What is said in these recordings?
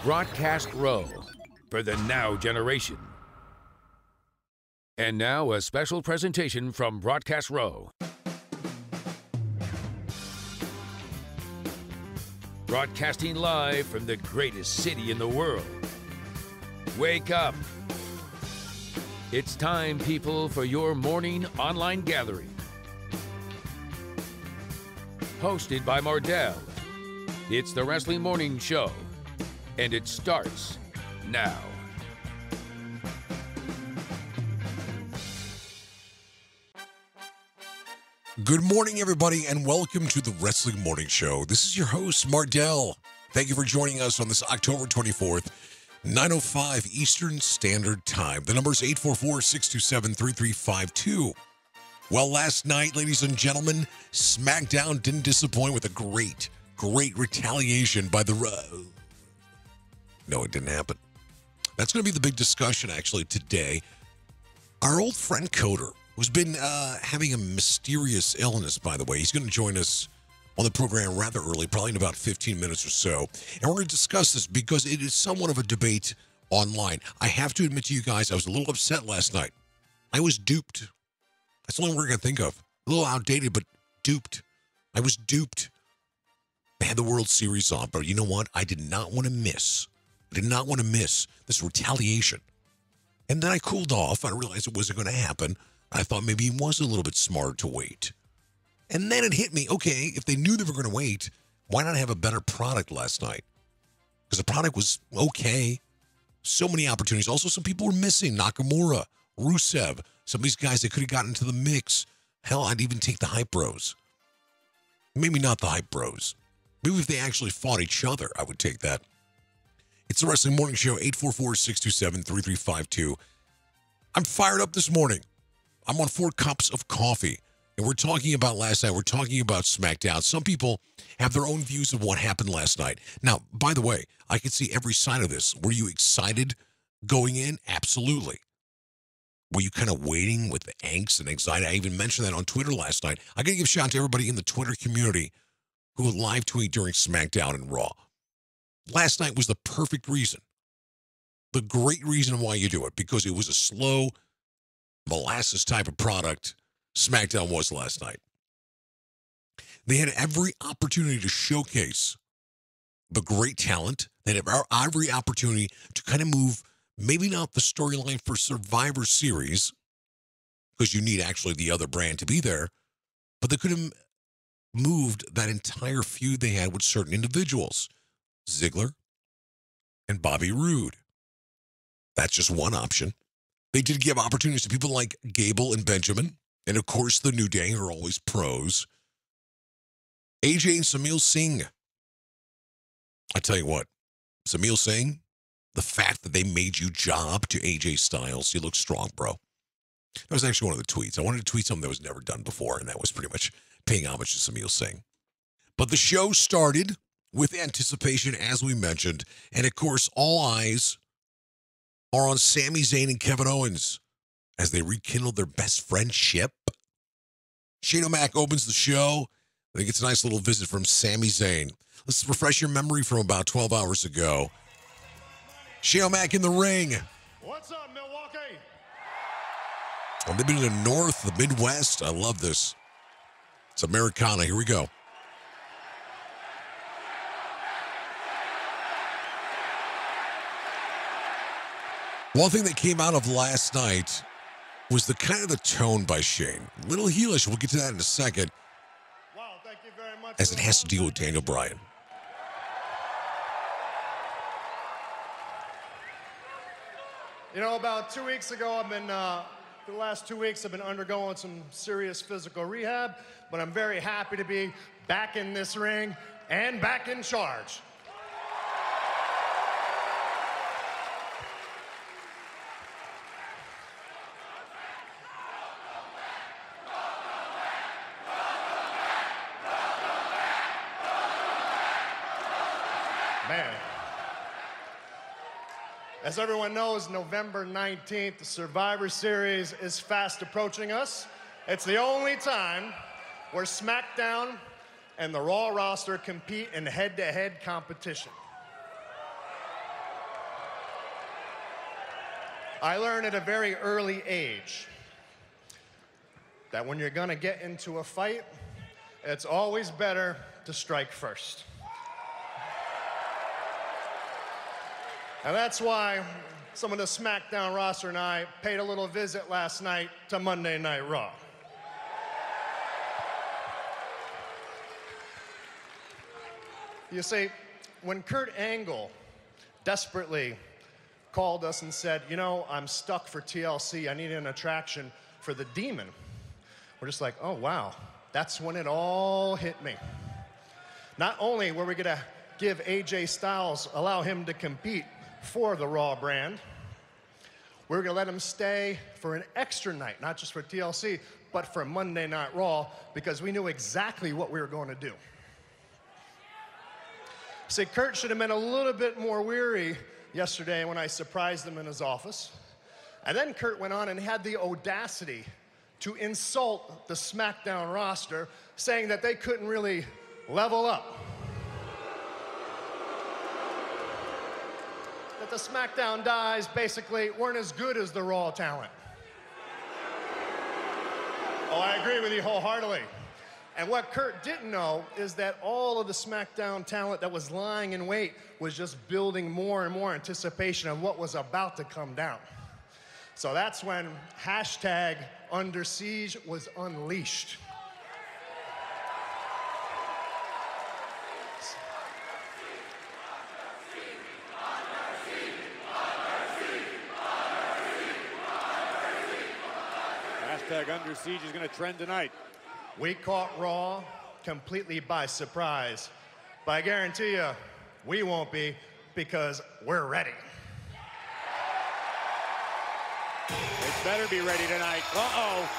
Broadcast Row for the now generation. And now a special presentation from Broadcast Row. Broadcasting live from the greatest city in the world. Wake up. It's time, people, for your morning online gathering. Hosted by Mardell. It's the Wrestling Morning Show. And it starts now. Good morning, everybody, and welcome to the Wrestling Morning Show. This is your host, Mardell. Thank you for joining us on this October 24th, 9:05 Eastern Standard Time. The number is 844-627-3352. Well, last night, ladies and gentlemen, SmackDown didn't disappoint with a great retaliation by the Roode. No, it didn't happen. That's going to be the big discussion, actually, today. Our old friend Coder, who's been having a mysterious illness, by the way. He's going to join us on the program rather early, probably in about 15 minutes or so. And we're going to discuss this because it is somewhat of a debate online. I have to admit to you guys, I was a little upset last night. I was duped. That's the only word I can think of. A little outdated, but duped. I was duped. They had the World Series on, but you know what? I did not want to miss. This retaliation. And then I cooled off. I realized it wasn't going to happen. I thought maybe he was a little bit smarter to wait. And then it hit me, okay, if they knew they were going to wait, why not have a better product last night? Because the product was okay. So many opportunities. Also, some people were missing. Nakamura, Rusev, some of these guys that could have gotten into the mix. Hell, I'd even take the Hype Bros. Maybe not the Hype Bros. Maybe if they actually fought each other, I would take that. It's the Wrestling Morning Show, 844-627-3352. I'm fired up this morning. I'm on 4 cups of coffee. And we're talking about last night. We're talking about SmackDown. Some people have their own views of what happened last night. Now, by the way, I can see every side of this. Were you excited going in? Absolutely. Were you kind of waiting with the angst and anxiety? I even mentioned that on Twitter last night. I got to give a shout out to everybody in the Twitter community who would live tweet during SmackDown and Raw. Last night was the perfect reason. The great reason why you do it. Because it was a slow, molasses type of product SmackDown was last night. They had every opportunity to showcase the great talent. They had every opportunity to kind of move, maybe not the storyline for Survivor Series, because you need actually the other brand to be there, but they could have moved that entire feud they had with certain individuals. Ziggler and Bobby Roode. That's just one option. They did give opportunities to people like Gable and Benjamin, and of course the New Day are always pros. AJ and Samil Singh. I tell you what, Samil Singh, the fact that they made you job to AJ Styles, you look strong, bro. That was actually one of the tweets. I wanted to tweet something that was never done before, and that was pretty much paying homage to Samil Singh. But the show started with anticipation, as we mentioned. And, of course, all eyes are on Sami Zayn and Kevin Owens as they rekindle their best friendship. Shane O'Mac opens the show. I think it's a nice little visit from Sami Zayn. Let's refresh your memory from about 12 hours ago. Shane O'Mac in the ring. What's up, Milwaukee? Oh, they've been in the North, the Midwest. I love this. It's Americana. Here we go. One thing that came out of last night was the kind of the tone by Shane. A little heelish. We'll get to that in a second. Wow, thank you very much. As it has to deal with Daniel Bryan. You know, about 2 weeks ago, for the last 2 weeks, I've been undergoing some serious physical rehab, but I'm very happy to be back in this ring and back in charge. Man. As everyone knows, November 19th, the Survivor Series is fast approaching us. It's the only time where SmackDown and the Raw roster compete in head-to-head competition. I learned at a very early age that when you're gonna get into a fight, it's always better to strike first. And that's why some of the SmackDown roster and I paid a little visit last night to Monday Night Raw. You see, when Kurt Angle desperately called us and said, you know, I'm stuck for TLC, I need an attraction for the Demon, we're just like, oh wow, that's when it all hit me. Not only were we gonna give AJ Styles, allow him to compete for the Raw brand, we were gonna let him stay for an extra night, not just for TLC, but for Monday Night Raw, because we knew exactly what we were going to do. See, Kurt should have been a little bit more weary yesterday when I surprised him in his office. And then Kurt went on and had the audacity to insult the SmackDown roster, saying that they couldn't really level up. That the SmackDown guys basically weren't as good as the Raw talent. Oh, I agree with you wholeheartedly. And what Kurt didn't know is that all of the SmackDown talent that was lying in wait was just building more and more anticipation of what was about to come down. So that's when hashtag Under Siege was unleashed. Hashtag Under Siege is going to trend tonight. We caught Raw completely by surprise. But I guarantee you, we won't be, because we're ready. It better be ready tonight. Uh-oh.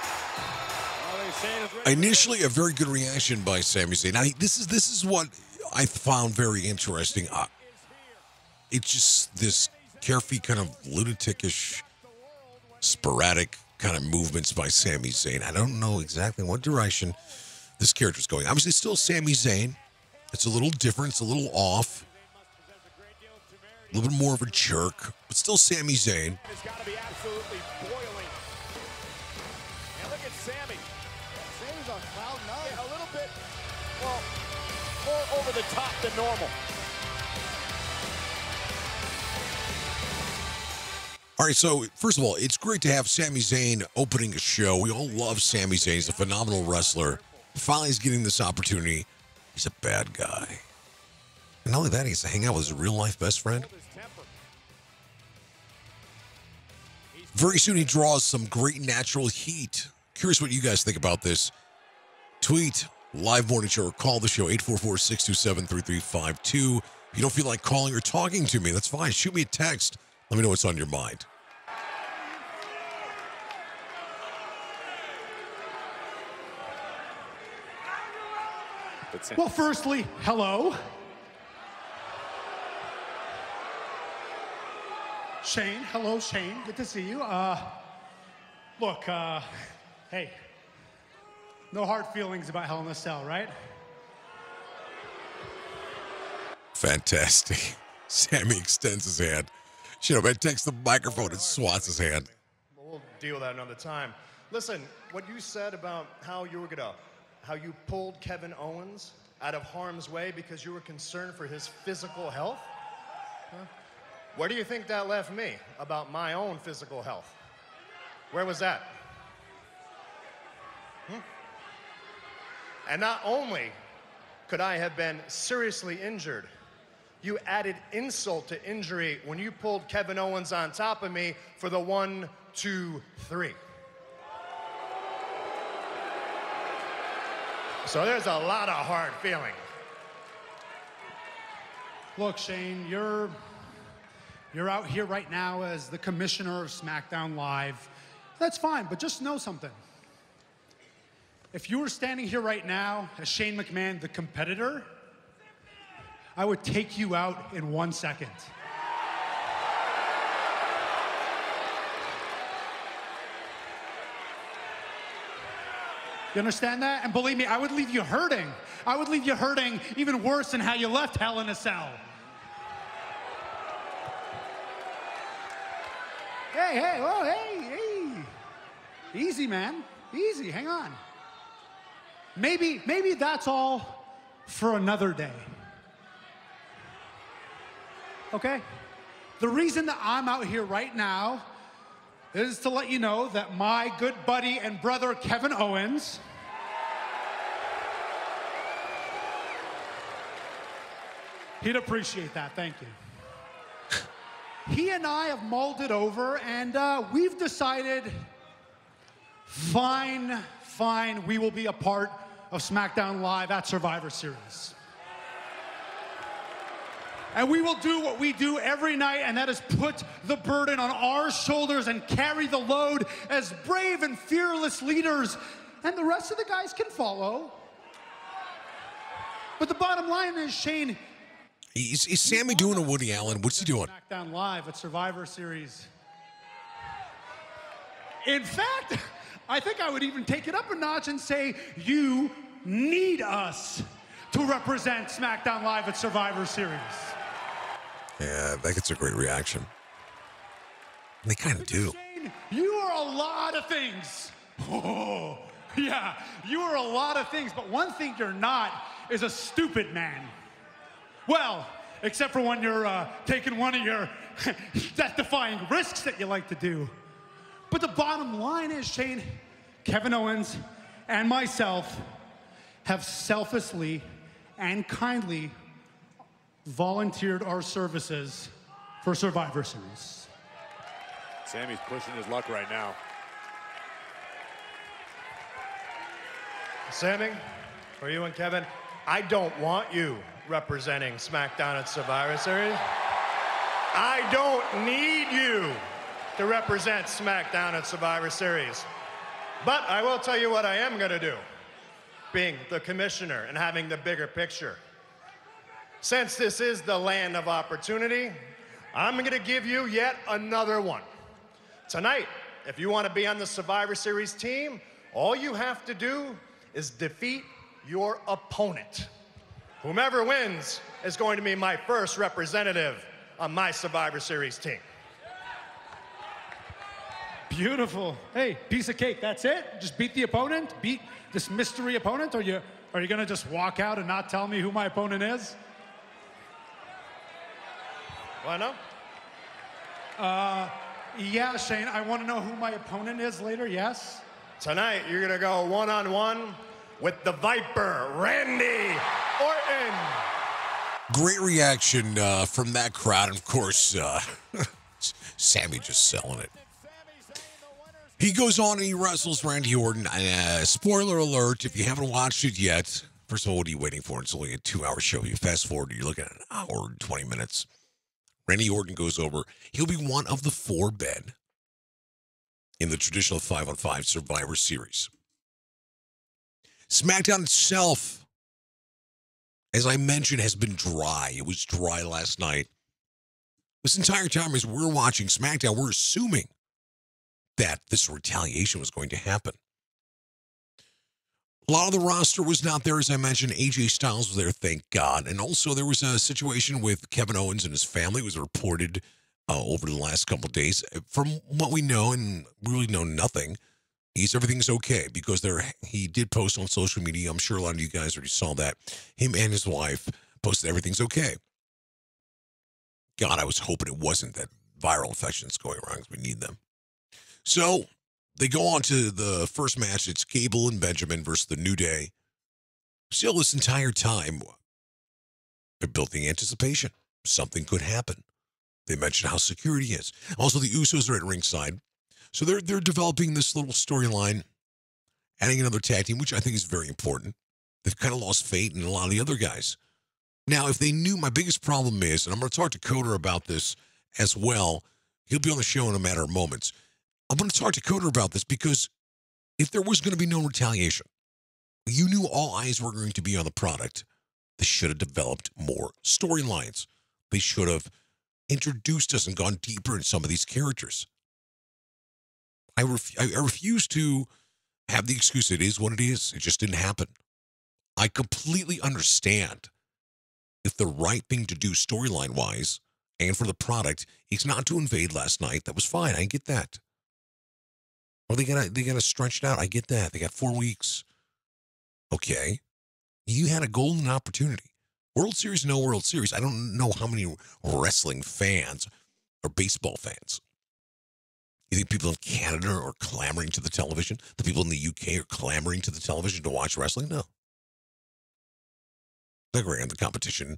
Are they saying it's ready? Initially, a very good reaction by Sami Zayn. Now, this is what I found very interesting. It's just this carefree, kind of lunatikish, sporadic kind of movements by Sami Zayn. I don't know exactly what direction this character's going. Obviously, still Sami Zayn. It's a little different. It's a little off. A little bit more of a jerk, but still Sami Zayn. It's got to be absolutely boiling. And look at Sami. Sami's on cloud nine. Yeah, a little bit, well, more over the top than normal. All right, so first of all, it's great to have Sami Zayn opening a show. We all love Sami Zayn. He's a phenomenal wrestler. Finally, he's getting this opportunity. He's a bad guy. And not only that, he gets to hang out with his real-life best friend. Very soon, he draws some great natural heat. Curious what you guys think about this. Tweet, live morning show, or call the show, 844-627-3352. If you don't feel like calling or talking to me, that's fine. Shoot me a text. Let me know what's on your mind. Well, firstly, hello. Shane, hello, Shane. Good to see you. Look, hey, no hard feelings about Hell in a Cell, right? Fantastic. Sammy extends his hand. Should have been takes the microphone and swats his hand. We'll deal with that another time. Listen, what you said about how you pulled Kevin Owens out of harm's way because you were concerned for his physical health? Huh? Where do you think that left me about my own physical health? Where was that? And not only could I have been seriously injured, you added insult to injury when you pulled Kevin Owens on top of me for the 1, 2, 3. So there's a lot of hard feeling. Look, Shane, you're out here right now as the commissioner of SmackDown Live. That's fine, but just know something. If you were standing here right now as Shane McMahon, the competitor, I would take you out in 1 second. You understand that? And believe me, I would leave you hurting. I would leave you hurting even worse than how you left Hell in a Cell. whoa, hey. Easy, man. Easy, hang on. Maybe that's all for another day. Okay? The reason that I'm out here right now is to let you know that my good buddy and brother, Kevin Owens, he'd appreciate that, thank you. He and I have mulled it over, and we've decided, fine, we will be a part of SmackDown Live at Survivor Series. And we will do what we do every night, and that is put the burden on our shoulders and carry the load as brave and fearless leaders, and the rest of the guys can follow. But the bottom line is, Shane, is Sammy doing a Woody Allen? What's he doing? SmackDown Live at Survivor Series. In fact, I think I would even take it up a notch and say, you need us to represent SmackDown Live at Survivor Series. Yeah, that gets a great reaction. They kind of do. Shane, you are a lot of things. Oh, yeah, you are a lot of things, but one thing you're not is a stupid man. Well, except for when you're taking one of your death-defying risks that you like to do. But the bottom line is, Shane, Kevin Owens and myself have selflessly and kindly volunteered our services for Survivor Series. Sammy's pushing his luck right now. Sammy, for you and Kevin, I don't want you representing SmackDown at Survivor Series. I don't need you to represent SmackDown at Survivor Series. But I will tell you what I am going to do, being the commissioner and having the bigger picture. Since this is the land of opportunity, I'm going to give you yet another one. Tonight, if you want to be on the Survivor Series team, all you have to do is defeat your opponent. Whomever wins is going to be my first representative on my Survivor Series team. Beautiful. Hey, piece of cake, that's it? Just beat the opponent? Beat this mystery opponent? Are you gonna just walk out and not tell me who my opponent is? Why no? Yeah, Shane, I want to know who my opponent is later, yes? Tonight, you're gonna go one-on-one with the Viper, Randy Orton. Great reaction from that crowd. And of course, Sammy just selling it. He goes on and he wrestles Randy Orton. Spoiler alert, if you haven't watched it yet, first of all, what are you waiting for? It's only a 2-hour show. You fast forward, you're looking at an hour and 20 minutes. Randy Orton goes over. He'll be one of the 4 men in the traditional 5-on-5 Survivor Series. SmackDown itself, as I mentioned, has been dry. It was dry last night. This entire time as we're watching SmackDown, we're assuming that this retaliation was going to happen. A lot of the roster was not there, as I mentioned. AJ Styles was there, thank God. And also there was a situation with Kevin Owens and his family. It was reported over the last couple of days. From what we know, and we really know nothing, everything's okay, because he did post on social media. I'm sure a lot of you guys already saw that. Him and his wife posted everything's okay. God, I was hoping it wasn't that viral infections going around, because we need them. So they go on to the first match. It's Gable and Benjamin versus the New Day. Still, this entire time, they're building anticipation. Something could happen. They mentioned how security is. Also, the Usos are at ringside. So they're developing this little storyline, adding another tag team, which I think is very important. They've kind of lost faith in a lot of the other guys. Now, if they knew, my biggest problem is, and I'm going to talk to Coder about this as well. He'll be on the show in a matter of moments. I'm going to talk to Coder about this, because if there was going to be no retaliation, you knew all eyes were going to be on the product. They should have developed more storylines. They should have introduced us and gone deeper in some of these characters. I refuse to have the excuse it is what it is. It just didn't happen. I completely understand if the right thing to do storyline-wise and for the product is not to invade last night. That was fine. I get that. Well, they gotta stretch it out. I get that. They got 4 weeks. Okay. You had a golden opportunity. World Series, no World Series. I don't know how many wrestling fans or baseball fans. You think people in Canada are clamoring to the television? The people in the UK are clamoring to the television to watch wrestling? No. They're going on the competition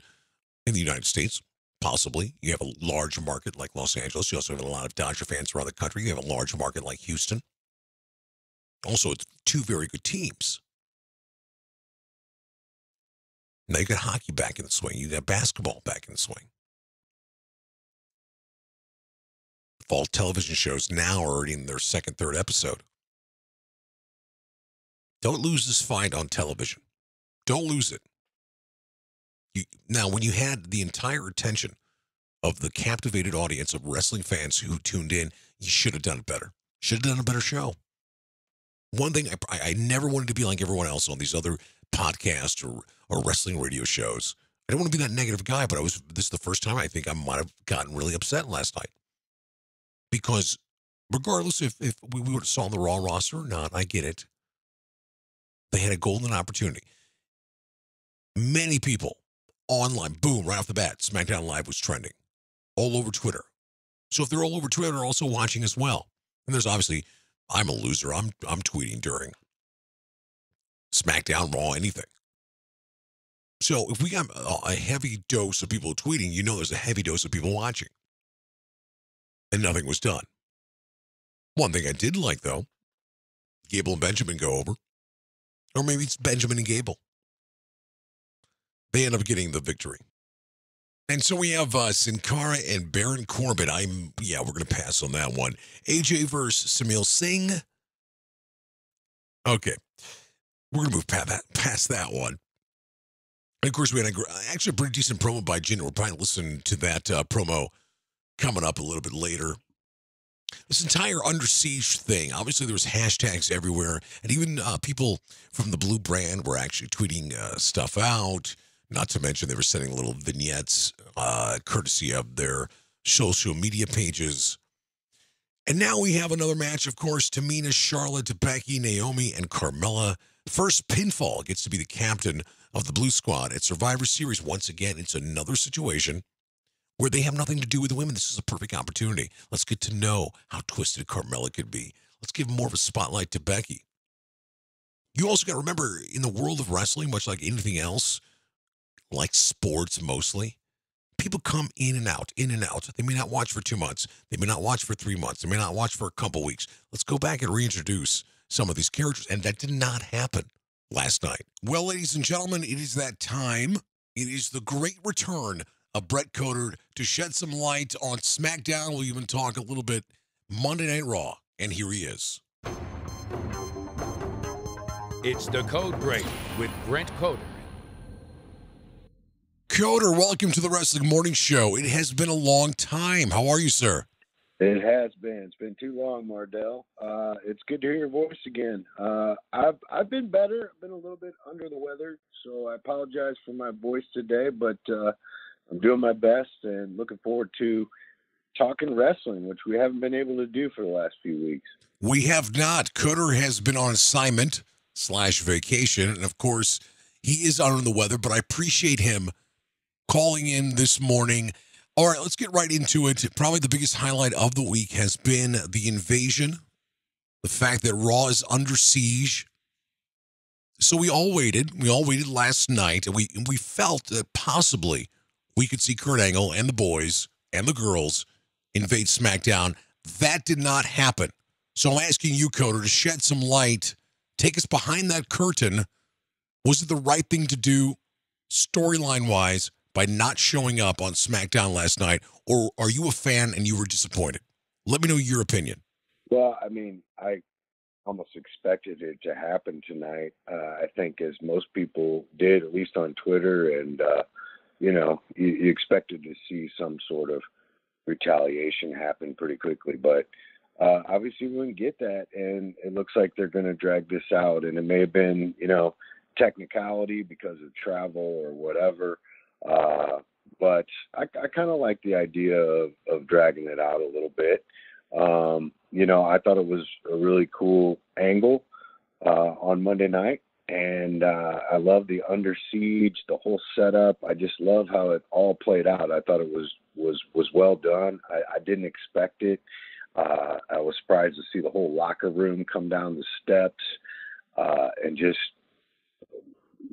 in the United States. Possibly. You have a large market like Los Angeles. You also have a lot of Dodger fans around the country. You have a large market like Houston. Also, it's two very good teams. Now you got hockey back in the swing. You got basketball back in the swing. Fall television shows now are already in their second, third episode. Don't lose this fight on television. Don't lose it. Now, when you had the entire attention of the captivated audience of wrestling fans who tuned in, you should have done it better. Should have done a better show. One thing, I never wanted to be like everyone else on these other podcasts or wrestling radio shows. I don't want to be that negative guy, but this is the first time I think I might have gotten really upset last night. Because regardless if we would have saw the Raw roster or not, I get it. They had a golden opportunity. Many people online, boom, right off the bat, SmackDown Live was trending all over Twitter. So if they're all over Twitter, they're also watching as well. And there's obviously, I'm a loser. I'm tweeting during SmackDown, Raw, anything. So if we got a heavy dose of people tweeting, you know there's a heavy dose of people watching. And nothing was done. One thing I did like, though, Gable and Benjamin go over. Or maybe it's Benjamin and Gable. They end up getting the victory. And so we have Sin Cara and Baron Corbin. We're going to pass on that one. AJ versus Samil Singh. Okay. We're going to move past that one. And, of course, we had actually a pretty decent promo by Jinder. We'll probably listen to that promo coming up a little bit later. This entire Under Siege thing, obviously there was hashtags everywhere, and even people from the Blue brand were actually tweeting stuff out, not to mention they were sending little vignettes courtesy of their social media pages. And now we have another match, of course, Tamina, Charlotte, Becky, Naomi, and Carmella. First pinfall gets to be the captain of the Blue Squad at Survivor Series. Once again, it's another situation where they have nothing to do with the women. This is a perfect opportunity. Let's get to know how twisted Carmella could be. Let's give more of a spotlight to Becky. You also got to remember, in the world of wrestling, much like anything else, like sports mostly, people come in and out, in and out. They may not watch for 2 months. They may not watch for 3 months. They may not watch for a couple weeks. Let's go back and reintroduce some of these characters. And that did not happen last night. Well, ladies and gentlemen, it is that time. It is the great return of Brett Coder to shed some light on SmackDown. We'll even talk a little bit Monday Night Raw. And here he is. It's the Code Break with Brent Coder. Coder, welcome to the Wrestling Morning Show. It has been a long time. How are you, sir? It has been. It's been too long, Mardell. It's good to hear your voice again. I've been better. I've been a little bit under the weather, so I apologize for my voice today, but I'm doing my best and looking forward to talking wrestling, which we haven't been able to do for the last few weeks. We have not. Coder has been on assignment/vacation, and of course, he is under the weather, but I appreciate him calling in this morning. All right, let's get right into it. Probably the biggest highlight of the week has been the invasion, the fact that Raw is under siege. So we all waited. We all waited last night, and we felt that possibly we could see Kurt Angle and the boys and the girls invade SmackDown. That did not happen. So I'm asking you, Coder, to shed some light, take us behind that curtain. Was it the right thing to do storyline-wise by not showing up on SmackDown last night, or are you a fan and you were disappointed? Let me know your opinion. Well, I mean, I almost expected it to happen tonight. I think as most people did, at least on Twitter, and, you expected to see some sort of retaliation happen pretty quickly. But obviously we wouldn't get that, and it looks like they're going to drag this out. And it may have been, technicality because of travel or whatever. but I kind of like the idea of dragging it out a little bit. I thought it was a really cool angle on Monday night, and I love the Under Siege, the whole setup. I just love how it all played out. I thought it was well done. I didn't expect it. I was surprised to see the whole locker room come down the steps and just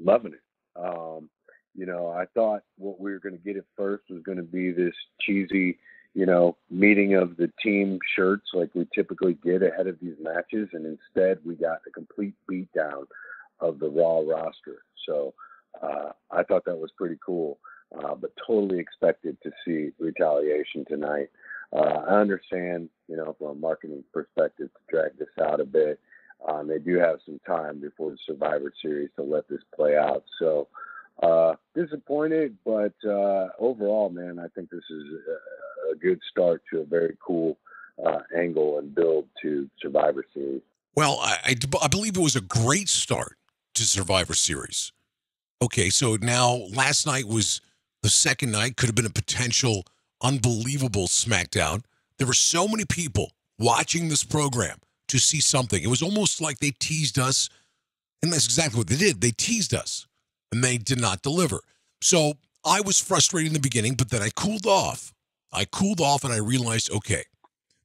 loving it. I thought what we were going to get at first was going to be this cheesy, meeting of the team shirts like we typically get ahead of these matches. And instead we got a complete beatdown of the Raw roster. So I thought that was pretty cool, but totally expected to see retaliation tonight. I understand, from a marketing perspective, to drag this out a bit. They do have some time before the Survivor Series to let this play out. So disappointed, but overall, man, I think this is a good start to a very cool angle and build to Survivor Series. Well, I believe it was a great start to Survivor Series. Okay, so now last night was the second night, could have been a potential unbelievable SmackDown. There were so many people watching this program to see something. It was almost like they teased us, and that's exactly what they did. They teased us, and they did not deliver. So I was frustrated in the beginning, but then I cooled off. And I realized, okay,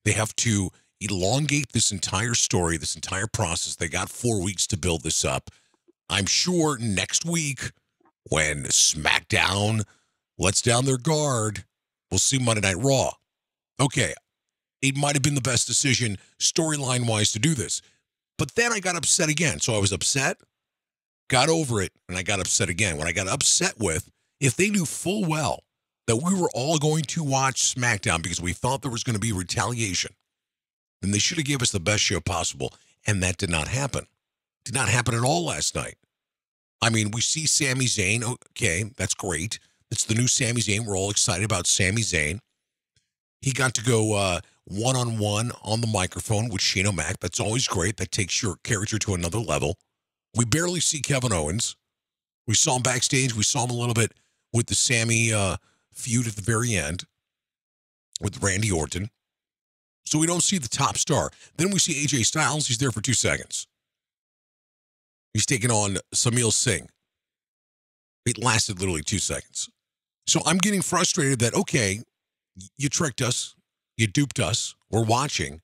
they have to elongate this entire story, this entire process. They got 4 weeks to build this up. I'm sure next week when SmackDown lets down their guard, we'll see Monday Night Raw. Okay, it might have been the best decision storyline-wise to do this. But then I got upset again. So I was upset, got over it, and I got upset again. What I got upset with, if they knew full well that we were all going to watch SmackDown because we thought there was going to be retaliation, then they should have given us the best show possible, and that did not happen. Did not happen at all last night. I mean, we see Sami Zayn. Okay, that's great. It's the new Sami Zayn. We're all excited about Sami Zayn. He got to go one-on-one on the microphone with Shane O'Mac. That's always great. That takes your character to another level. We barely see Kevin Owens. We saw him backstage. We saw him a little bit with the Sami feud at the very end with Randy Orton. So we don't see the top star. Then we see AJ Styles. He's there for 2 seconds. He's taking on Samil Singh. It lasted literally 2 seconds. So I'm getting frustrated that, okay, you tricked us. You duped us. We're watching.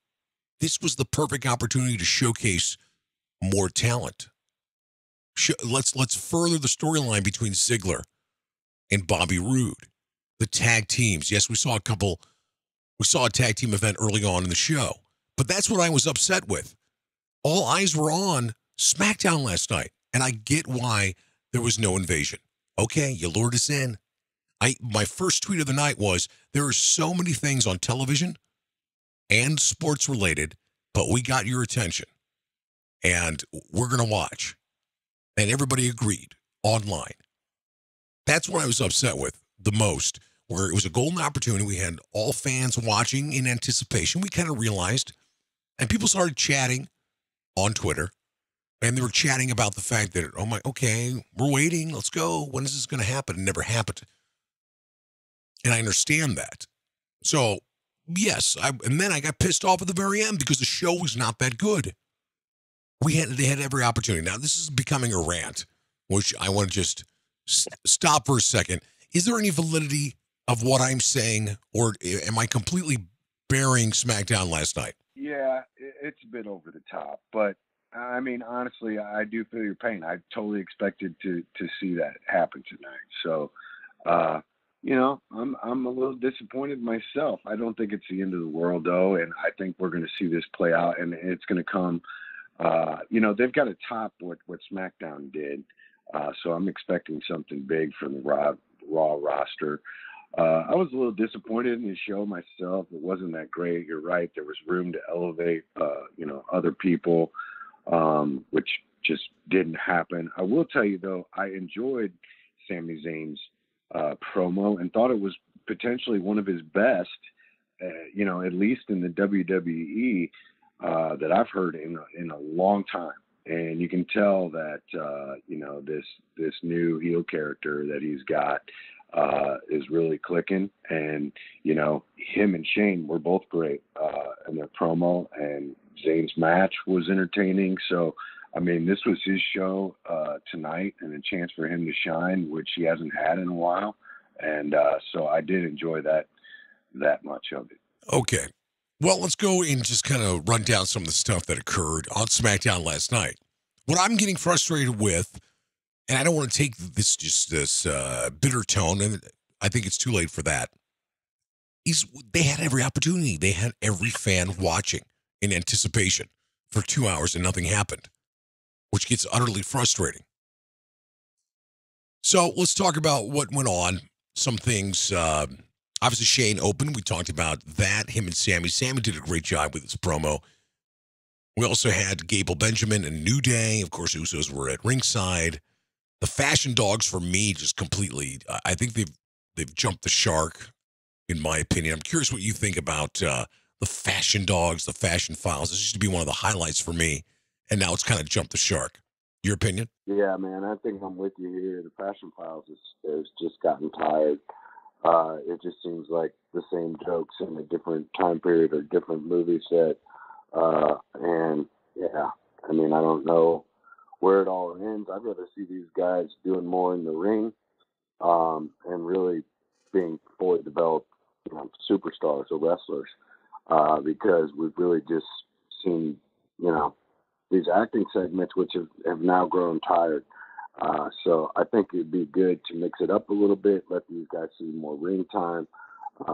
This was the perfect opportunity to showcase more talent. Let's further the storyline between Ziggler and Bobby Roode. The tag teams. Yes, we saw a tag team event early on in the show. But that's what I was upset with. All eyes were on SmackDown last night. And I get why there was no invasion. Okay, you lured us in. My first tweet of the night was, there are so many things on television and sports related, but we got your attention. And we're going to watch. And everybody agreed online. That's what I was upset with the most, where it was a golden opportunity. We had all fans watching in anticipation. We kind of realized, and people started chatting on Twitter, and they were chatting about the fact that, okay, we're waiting. Let's go. When is this going to happen? It never happened. And I understand that. So, yes, and then I got pissed off at the very end because the show was not that good. They had every opportunity. Now, this is becoming a rant, which I want to just stop for a second. Is there any validity of what I'm saying, or am I completely burying SmackDown last night? Yeah, it's a bit over the top, but I mean, honestly, I do feel your pain. I totally expected to see that happen tonight. So, I'm a little disappointed myself. I don't think it's the end of the world, though, and I think we're going to see this play out, and it's going to come. They've got to top what SmackDown did, so I'm expecting something big from the Raw roster. I was a little disappointed in the show myself. It wasn't that great. You're right. There was room to elevate, other people, which just didn't happen. I will tell you, though, I enjoyed Sami Zayn's promo and thought it was potentially one of his best, at least in the WWE that I've heard in a long time. And you can tell that, this new heel character that he's got is really clicking. And, you know, him and Shane were both great in their promo, and Zayn's match was entertaining. So, I mean, this was his show tonight, and a chance for him to shine, which he hasn't had in a while. And so I did enjoy that much of it. Okay. Well, let's go and just kind of run down some of the stuff that occurred on SmackDown last night. What I'm getting frustrated with, and I don't want to take this bitter tone, and I think it's too late for that, is they had every opportunity. They had every fan watching in anticipation for 2 hours and nothing happened, which gets utterly frustrating. So let's talk about what went on. Some things, obviously Shane opened. We talked about that, him and Sammy. Sammy did a great job with his promo. We also had Gable Benjamin and New Day. Of course, Usos were at ringside. The Fashion Dogs, for me, just completely, I think they've jumped the shark, in my opinion. I'm curious what you think about the Fashion Dogs, the Fashion Files. This used to be one of the highlights for me, and now it's kind of jumped the shark. Your opinion? Yeah, man, I think I'm with you here. The Fashion Files has just gotten tired. It just seems like the same jokes in a different time period or different movie set. And, yeah, I mean, I don't know where it all ends. I'd rather see these guys doing more in the ring and really being fully developed, you know, superstars or wrestlers because we've really just seen, you know, these acting segments which have now grown tired. So I think it'd be good to mix it up a little bit, let these guys see more ring time,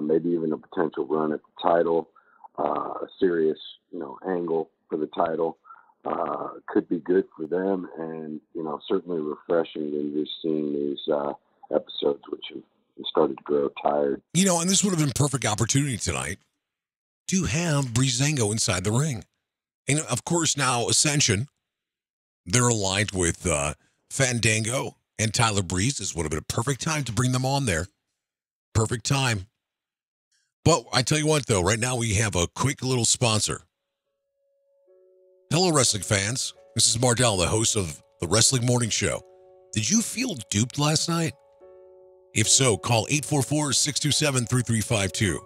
maybe even a potential run at the title, a serious, you know, angle for the title. Could be good for them, and, you know, certainly refreshing than just seeing these episodes which have started to grow tired. You know, and this would have been perfect opportunity tonight to have Breezango inside the ring. And, of course, now Ascension, they're aligned with Fandango and Tyler Breeze. This would have been a perfect time to bring them on there. Perfect time. But I tell you what, though, right now we have a quick little sponsor. Hello, wrestling fans. This is Mardell, the host of the Wrestling Morning Show. Did you feel duped last night? If so, call 844-627-3352.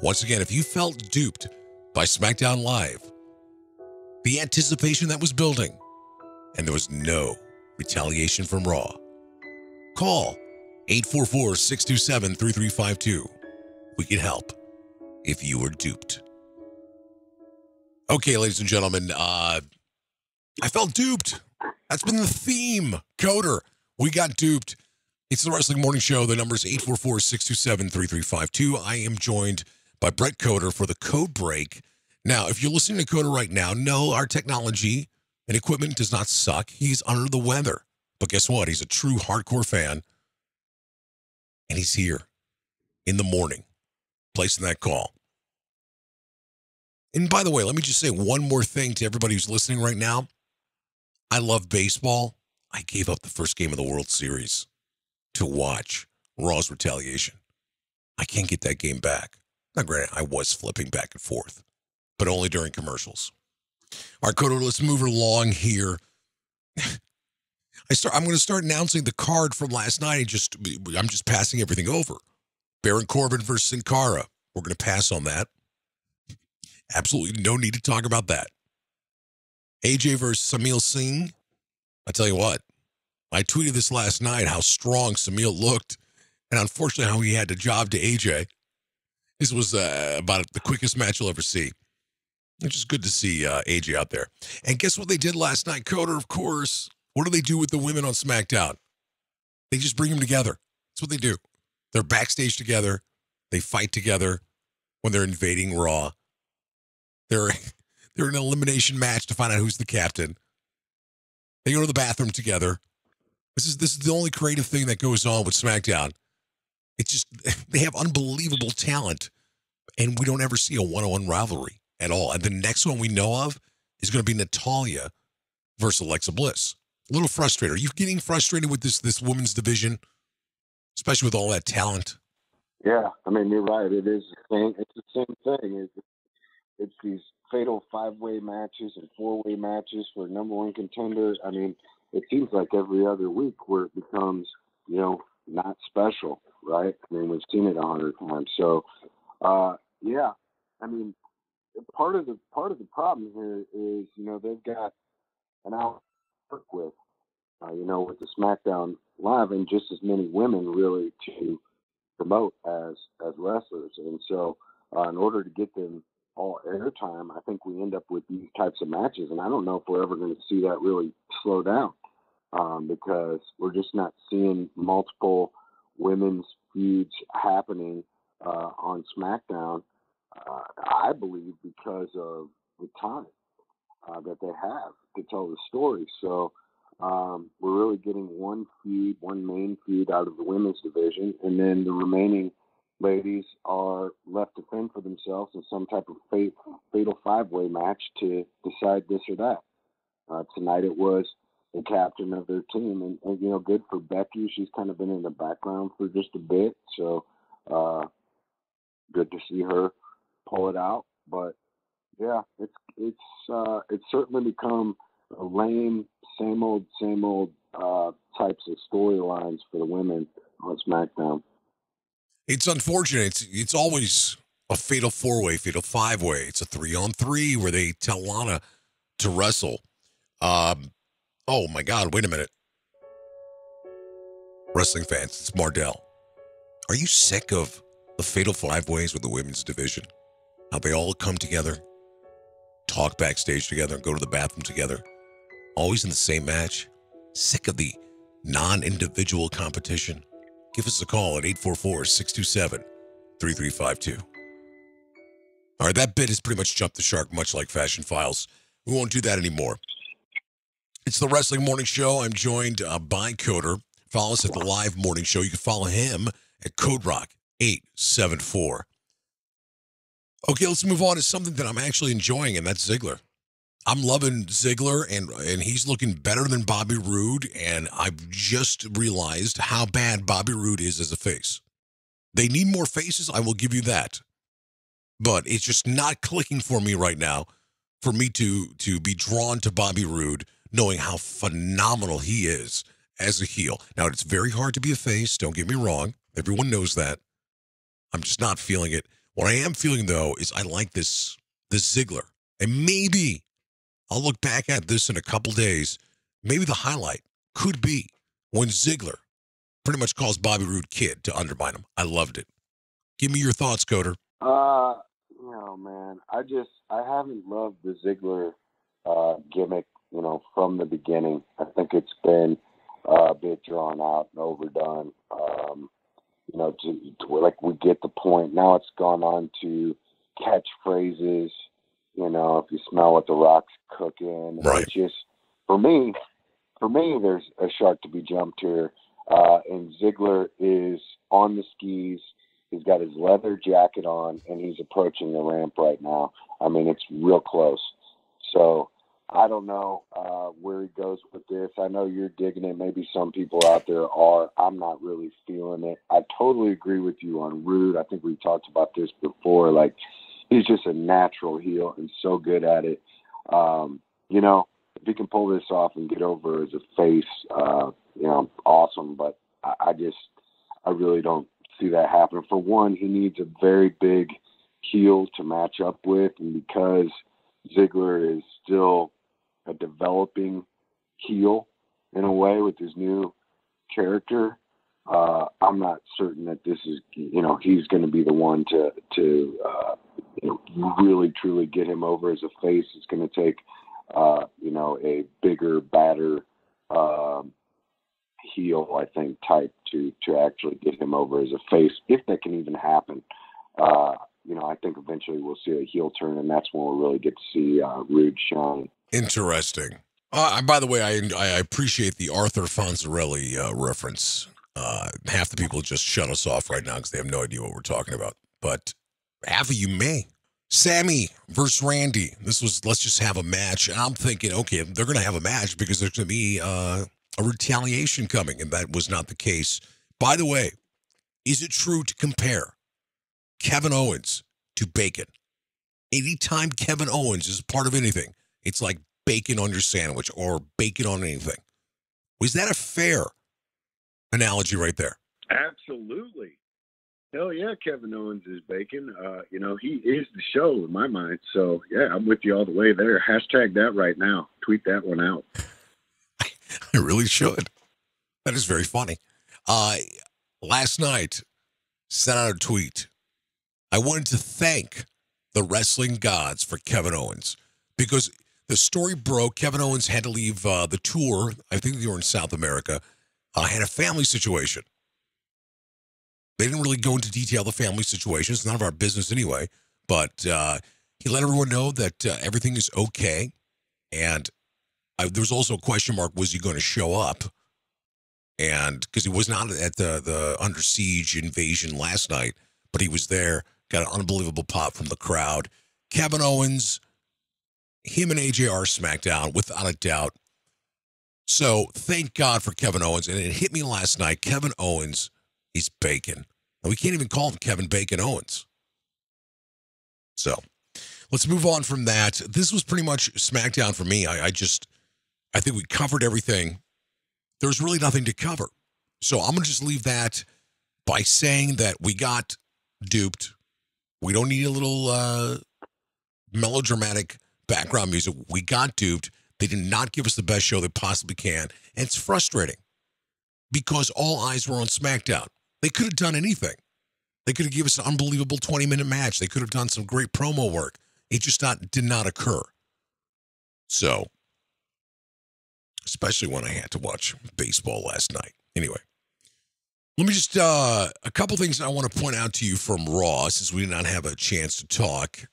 Once again, if you felt duped by SmackDown Live, the anticipation that was building, and there was no retaliation from Raw, call 844-627-3352. We can help if you were duped. Okay, ladies and gentlemen, I felt duped. That's been the theme. Coder, we got duped. It's the Wrestling Morning Show. The number is 844-627-3352. I am joined by Brett Coder for the Code Break. Now, if you're listening to Coder right now, no, our technology and equipment does not suck. He's under the weather. But guess what? He's a true hardcore fan. And he's here in the morning, placing that call. And by the way, let me just say one more thing to everybody who's listening right now. I love baseball. I gave up the first game of the World Series to watch Raw's Retaliation. I can't get that game back. Now, granted, I was flipping back and forth, but only during commercials. All right, Coder, let's move along here. I'm going to start announcing the card from last night. I'm just passing everything over. Baron Corbin versus Sin Cara. We're going to pass on that. Absolutely no need to talk about that. AJ versus Samil Singh. I tell you what, I tweeted this last night, how strong Samil looked, and unfortunately how he had to job to AJ. This was about the quickest match you'll ever see. It's just good to see AJ out there. And guess what they did last night, Coder, of course. What do they do with the women on SmackDown? They just bring them together. That's what they do. They're backstage together. They fight together when they're invading Raw. They're in an elimination match to find out who's the captain. They go to the bathroom together. This is the only creative thing that goes on with SmackDown. It's just, they have unbelievable talent, and we don't ever see a one-on-one rivalry at all. And the next one we know of is going to be Natalya versus Alexa Bliss. A little frustrated. Are you getting frustrated with this women's division, especially with all that talent? Yeah, I mean, you're right. It is the same. It's the same thing. It's these fatal 5-way matches and 4-way matches for number one contenders. I mean, it seems like every other week where it becomes, you know, not special, right? I mean, we've seen it 100 times. So, yeah, I mean, part of the problem here is, you know, they've got an hour to work with, you know, with the SmackDown Live, and just as many women really to promote as wrestlers. And so, in order to get them all airtime, I think we end up with these types of matches. And I don't know if we're ever going to see that really slow down, because we're just not seeing multiple women's feuds happening on SmackDown. I believe because of the time that they have to tell the story. So we're really getting one main feud out of the women's division, and then the remaining ladies are left to fend for themselves in some type of fatal five-way match to decide this or that. Tonight it was the captain of their team, and you know, good for Becky. She's kind of been in the background for just a bit, so good to see her pull it out. But yeah, it's certainly become a lame, same old types of storylines for the women on SmackDown. It's unfortunate. It's always a fatal four-way, fatal five-way. It's a 3-on-3 where they tell Lana to wrestle. Oh my God! Wait a minute, wrestling fans. It's Mardell. Are you sick of the fatal five-ways with the women's division? How they all come together, talk backstage together, and go to the bathroom together, always in the same match? Sick of the non-individual competition? Give us a call at 844-627-3352. All right, that bit has pretty much jumped the shark, much like Fashion Files. We won't do that anymore. It's the Wrestling Morning Show. I'm joined by Coder. Follow us at the Live Morning Show. You can follow him at CodeRock874. Okay, let's move on to something that I'm actually enjoying, and that's Ziggler. I'm loving Ziggler, and he's looking better than Bobby Roode, and I've just realized how bad Bobby Roode is as a face. They need more faces, I will give you that. But it's just not clicking for me right now for me to be drawn to Bobby Roode, knowing how phenomenal he is as a heel. Now, it's very hard to be a face, don't get me wrong. Everyone knows that. I'm just not feeling it. What I am feeling, though, is I like this Ziggler. And maybe I'll look back at this in a couple days. Maybe the highlight could be when Ziggler pretty much calls Bobby Roode kid to undermine him. I loved it. Give me your thoughts, Coder. You know, man, I haven't loved the Ziggler gimmick, you know, from the beginning. I think it's been a bit drawn out and overdone. You know, to like we get the point. Now it's gone on to catchphrases. You know, if you smell what the Rock's cooking, right. It's just for me, there's a shark to be jumped here. And Ziggler is on the skis. He's got his leather jacket on, and he's approaching the ramp right now. I mean, it's real close. So I don't know where he goes with this. I know you're digging it. Maybe some people out there are. I'm not really feeling it. I totally agree with you on Roode. I think we talked about this before. Like, he's just a natural heel and so good at it. You know, if he can pull this off and get over as a face, you know, awesome. But I really don't see that happen. For one, he needs a very big heel to match up with, and because Ziggler is still a developing heel in a way with his new character, I'm not certain that this is, you know, he's going to be the one to you know, really truly get him over as a face. It's going to take you know, a bigger, badder heel, I think, type to actually get him over as a face, if that can even happen. You know, I think eventually we'll see a heel turn, and that's when we'll really get to see Roode shine. Interesting. By the way, I appreciate the Arthur Fonzarelli reference. Half the people just shut us off right now because they have no idea what we're talking about. But half of you may. Sammy versus Randy. This was, let's just have a match. And I'm thinking, okay, they're going to have a match because there's going to be a retaliation coming. And that was not the case. By the way, is it true to compare Kevin Owens to bacon? Anytime Kevin Owens is part of anything, it's like bacon on your sandwich or bacon on anything. Was that a fair analogy right there? Absolutely. Hell yeah, Kevin Owens is bacon. He is the show in my mind. So, yeah, I'm with you all the way there. Hashtag that right now. Tweet that one out. I really should. That is very funny. Last night, sent out a tweet. I wanted to thank the wrestling gods for Kevin Owens because the story broke. Kevin Owens had to leave the tour. I think they were in South America. Had a family situation. They didn't really go into detail the family situation. It's none of our business anyway. But he let everyone know that everything is okay. And there was also a question mark, was he going to show up? And because he was not at the Under Siege invasion last night, but he was there, got an unbelievable pop from the crowd. Kevin Owens, him and AJ are SmackDown, without a doubt. So thank God for Kevin Owens. And it hit me last night. Kevin Owens, he's bacon. And we can't even call him Kevin Bacon Owens. So let's move on from that. This was pretty much SmackDown for me. I think we covered everything. There's really nothing to cover. So I'm going to just leave that by saying that we got duped. We don't need a little melodramatic background music. We got duped. They did not give us the best show they possibly can. And it's frustrating because all eyes were on SmackDown. They could have done anything. They could have given us an unbelievable 20-minute match. They could have done some great promo work. It just did not occur. So, especially when I had to watch baseball last night. Anyway, let me just, a couple things I want to point out to you from Raw, since we did not have a chance to talk.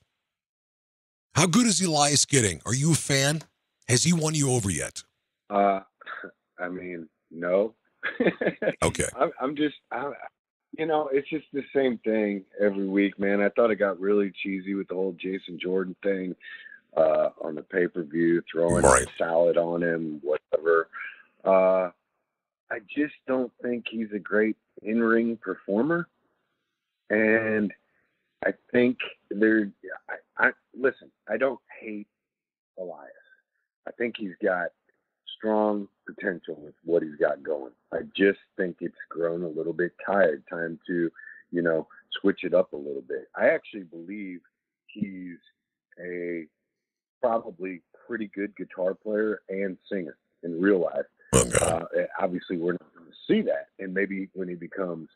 How good is Elias getting? Are you a fan? Has he won you over yet? No. Okay. It's just the same thing every week, man. I thought it got really cheesy with the whole Jason Jordan thing on the pay-per-view, throwing a salad on him, whatever. I just don't think he's a great in-ring performer. And I think listen, I don't hate Elias. I think he's got strong potential with what he's got going. I just think it's grown a little bit tired. Time to, switch it up a little bit. I actually believe he's a probably pretty good guitar player and singer in real life. Obviously, we're not going to see that. And maybe when he becomes,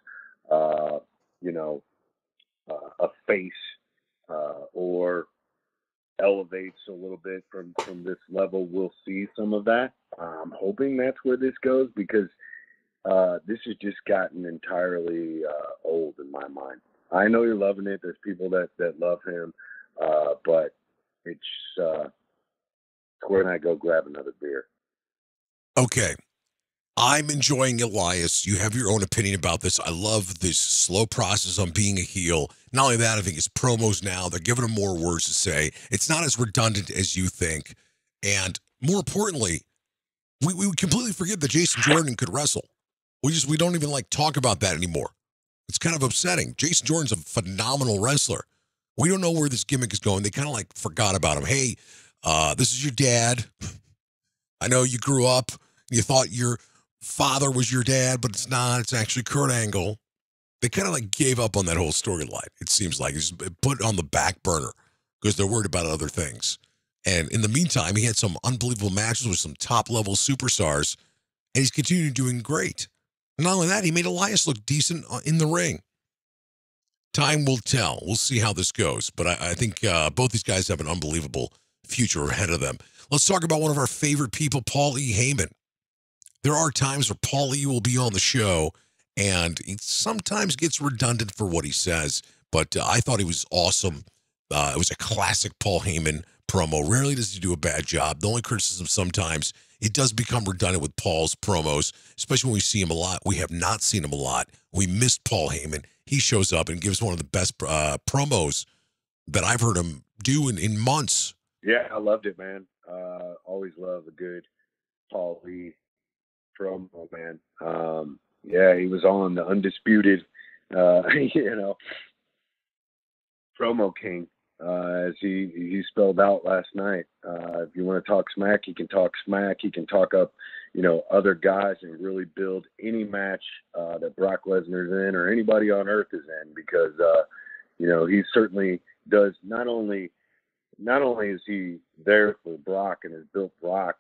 a face or elevates a little bit from this level, we'll see some of that. I'm hoping that's where this goes because this has just gotten entirely old in my mind. I know you're loving it. There's people that love him, but it's when I go grab another beer. Okay. I'm enjoying Elias. You have your own opinion about this. I love this slow process on being a heel. Not only that, I think his promos now, they're giving him more words to say. It's not as redundant as you think. And more importantly, we completely forget that Jason Jordan could wrestle. We don't even talk about that anymore. It's kind of upsetting. Jason Jordan's a phenomenal wrestler. We don't know where this gimmick is going. They kind of forgot about him. Hey, this is your dad. I know you grew up, you thought your father was your dad, but it's not. It's actually Kurt Angle. They kind of gave up on that whole storyline. It seems like it's put it on the back burner because they're worried about other things. And in the meantime, he had some unbelievable matches with some top-level superstars, and he's continuing doing great. Not only that, he made Elias look decent in the ring. Time will tell. We'll see how this goes. But I think both these guys have an unbelievable future ahead of them. Let's talk about one of our favorite people, Paul E. Heyman. There are times where Paul E. will be on the show, and he sometimes gets redundant for what he says, but I thought he was awesome. It was a classic Paul Heyman promo. Rarely does he do a bad job. The only criticism sometimes, it does become redundant with Paul's promos, especially when we see him a lot. We have not seen him a lot. We missed Paul Heyman. He shows up and gives one of the best promos that I've heard him do in months. Yeah, I loved it, man. Always love a good Paul Lee promo, man. Yeah, he was on the undisputed, promo king, as he spelled out last night. If you want to talk smack, he can talk smack. He can talk up other guys and really build any match that Brock Lesnar's in or anybody on earth is in, because he certainly does. Not only is he there for Brock and has built Brock,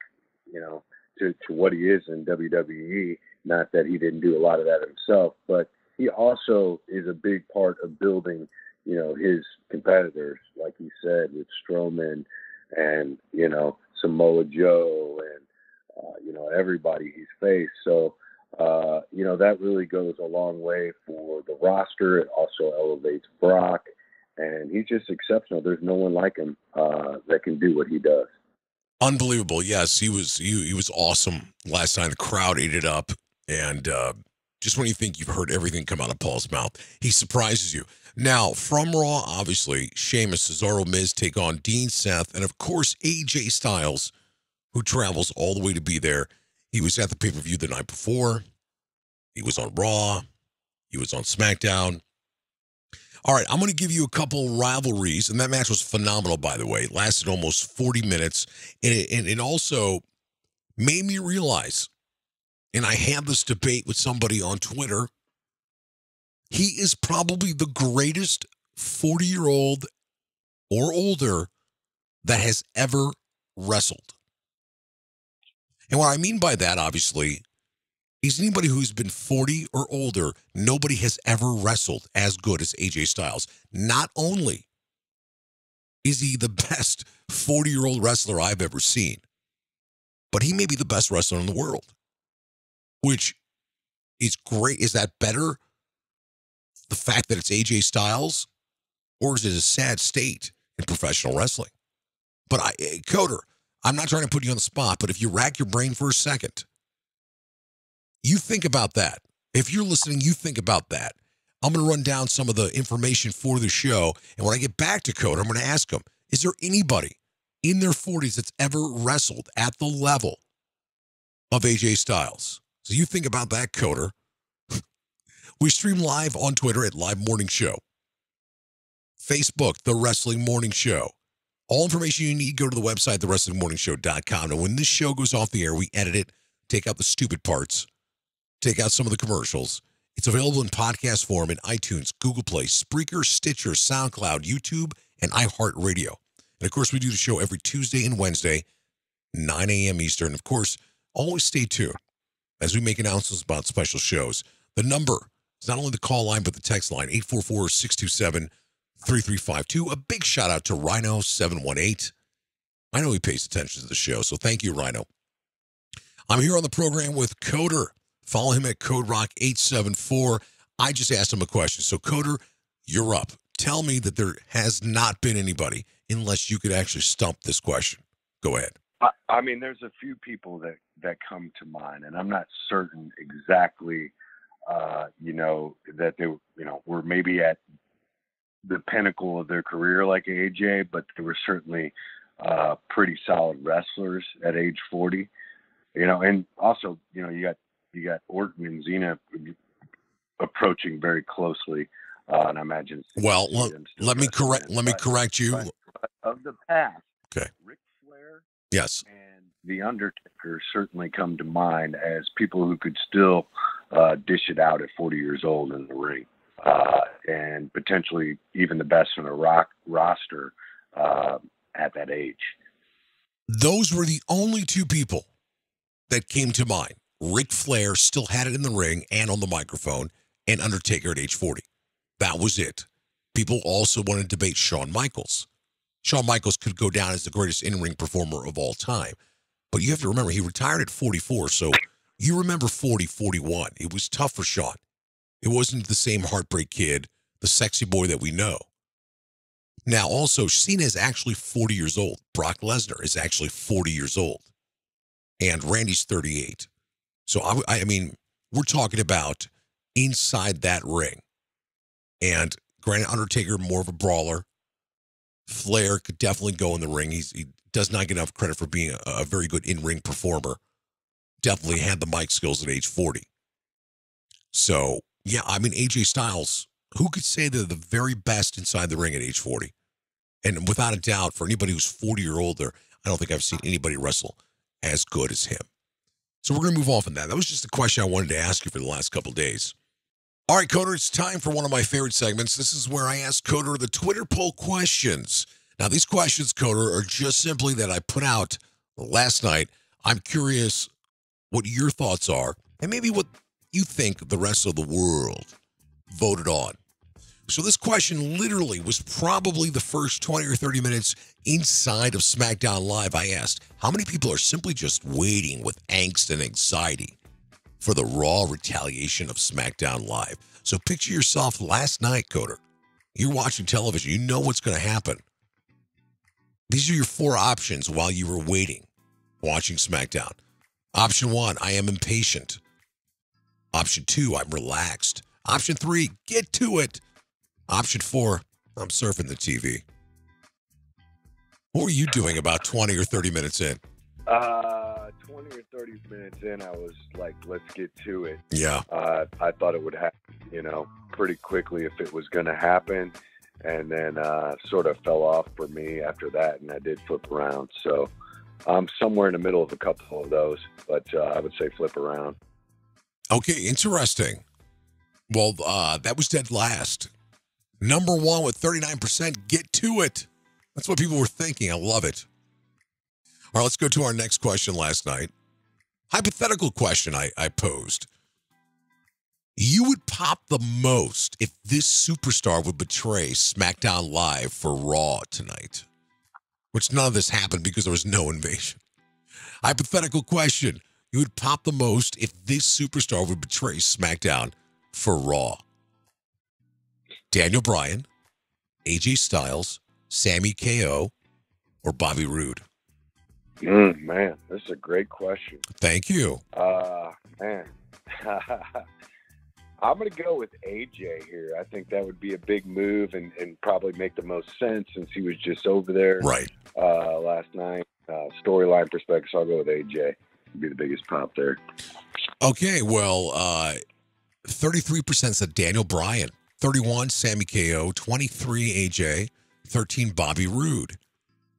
to what he is in WWE. Not that he didn't do a lot of that himself, but he also is a big part of building, his competitors, like he said, with Strowman and, Samoa Joe and, everybody he's faced. So, that really goes a long way for the roster. It also elevates Brock, and he's just exceptional. There's no one like him that can do what he does. Unbelievable. Yes, he was awesome last night. The crowd ate it up. And just when you think you've heard everything come out of Paul's mouth, he surprises you. Now, from Raw, obviously, Sheamus, Cesaro, Miz take on Dean, Seth, and of course, AJ Styles, who travels all the way to be there. He was at the pay-per-view the night before. He was on Raw. He was on SmackDown. All right, I'm going to give you a couple rivalries, and that match was phenomenal, by the way. It lasted almost 40 minutes, and it also made me realize, and I had this debate with somebody on Twitter, he is probably the greatest 40-year-old or older that has ever wrestled. And what I mean by that, obviously, is anybody who's been 40 or older, nobody has ever wrestled as good as AJ Styles. Not only is he the best 40-year-old wrestler I've ever seen, but he may be the best wrestler in the world, which is great. Is that better, the fact that it's AJ Styles, or is it a sad state in professional wrestling? But Coder, I'm not trying to put you on the spot, but if you rack your brain for a second, you think about that. If you're listening, you think about that. I'm going to run down some of the information for the show, and when I get back to Coder, I'm going to ask him, is there anybody in their 40s that's ever wrestled at the level of AJ Styles? So you think about that, Coder. We stream live on Twitter at Live Morning Show. Facebook, The Wrestling Morning Show. All information you need, go to the website, thewrestlingmorningshow.com. And when this show goes off the air, we edit it, take out the stupid parts, take out some of the commercials. It's available in podcast form in iTunes, Google Play, Spreaker, Stitcher, SoundCloud, YouTube, and iHeartRadio. And, of course, we do the show every Tuesday and Wednesday, 9 a.m. Eastern. Of course, always stay tuned as we make announcements about special shows. The number is not only the call line, but the text line, 844-627-3352. A big shout-out to Rhino718. I know he pays attention to the show, so thank you, Rhino. I'm here on the program with Coder. Follow him at CodeRock874. I just asked him a question. So, Coder, you're up. Tell me that there has not been anybody, unless you could actually stump this question. Go ahead. I mean, there's a few people that come to mind, and I'm not certain exactly, that they, were maybe at the pinnacle of their career like AJ, but they were certainly pretty solid wrestlers at age 40. And also, you got Orton and Cena approaching very closely, and I imagine. Well, let me correct you. But of the past, okay, Ric Flair, yes, and The Undertaker certainly come to mind as people who could still dish it out at 40 years old in the ring, and potentially even the best on a roster at that age. Those were the only two people that came to mind. Ric Flair still had it in the ring and on the microphone, and Undertaker at age 40. That was it. People also wanted to debate Shawn Michaels. Shawn Michaels could go down as the greatest in-ring performer of all time. But you have to remember, he retired at 44, so you remember 40, 41. It was tough for Shawn. It wasn't the same heartbreak kid, the sexy boy that we know. Now, also, Cena is actually 40 years old. Brock Lesnar is actually 40 years old. And Randy's 38. So, I mean, we're talking about inside that ring. And granted, Undertaker, more of a brawler. Flair could definitely go in the ring. He does not get enough credit for being a very good in-ring performer. Definitely had the mic skills at age 40. So, yeah, I mean, AJ Styles, who could say they're the very best inside the ring at age 40? And without a doubt, for anybody who's 40 or older, I don't think I've seen anybody wrestle as good as him. So we're going to move on from that. That was just a question I wanted to ask you for the last couple of days. All right, Coder, it's time for one of my favorite segments. This is where I ask Coder the Twitter poll questions. Now, these questions, Coder, are just simply that I put out last night. I'm curious what your thoughts are and maybe what you think the rest of the world voted on. So this question literally was probably the first 20 or 30 minutes inside of SmackDown Live. I asked, how many people are simply just waiting with angst and anxiety for the Raw retaliation of SmackDown Live? So picture yourself last night, Coder. You're watching television. You know what's going to happen. These are your 4 options while you were waiting, watching SmackDown. Option 1, I am impatient. Option 2, I'm relaxed. Option 3, get to it. Option 4, I'm surfing the TV. What were you doing about 20 or 30 minutes in? 20 or 30 minutes in, I was like, let's get to it. Yeah. I thought it would happen, pretty quickly if it was going to happen. And then sort of fell off for me after that, and I did flip around. So I'm somewhere in the middle of a couple of those, but I would say flip around. Okay, interesting. Well, that was dead last. Number 1 with 39%, get to it. That's what people were thinking. I love it. All right, let's go to our next question last night. Hypothetical question I posed. You would pop the most if this superstar would betray SmackDown Live for Raw tonight. Which none of this happened because there was no invasion. Hypothetical question. You would pop the most if this superstar would betray SmackDown for Raw. Daniel Bryan, AJ Styles, Sammy KO, or Bobby Roode? Man, this is a great question. Thank you. Man. I'm going to go with AJ here. I think that would be a big move and probably make the most sense since he was just over there last night. Storyline perspective, so I'll go with AJ. Be the biggest pop there. Okay, well, 33% said Daniel Bryan, 31 Sammy KO, 23 AJ, 13 Bobby Roode.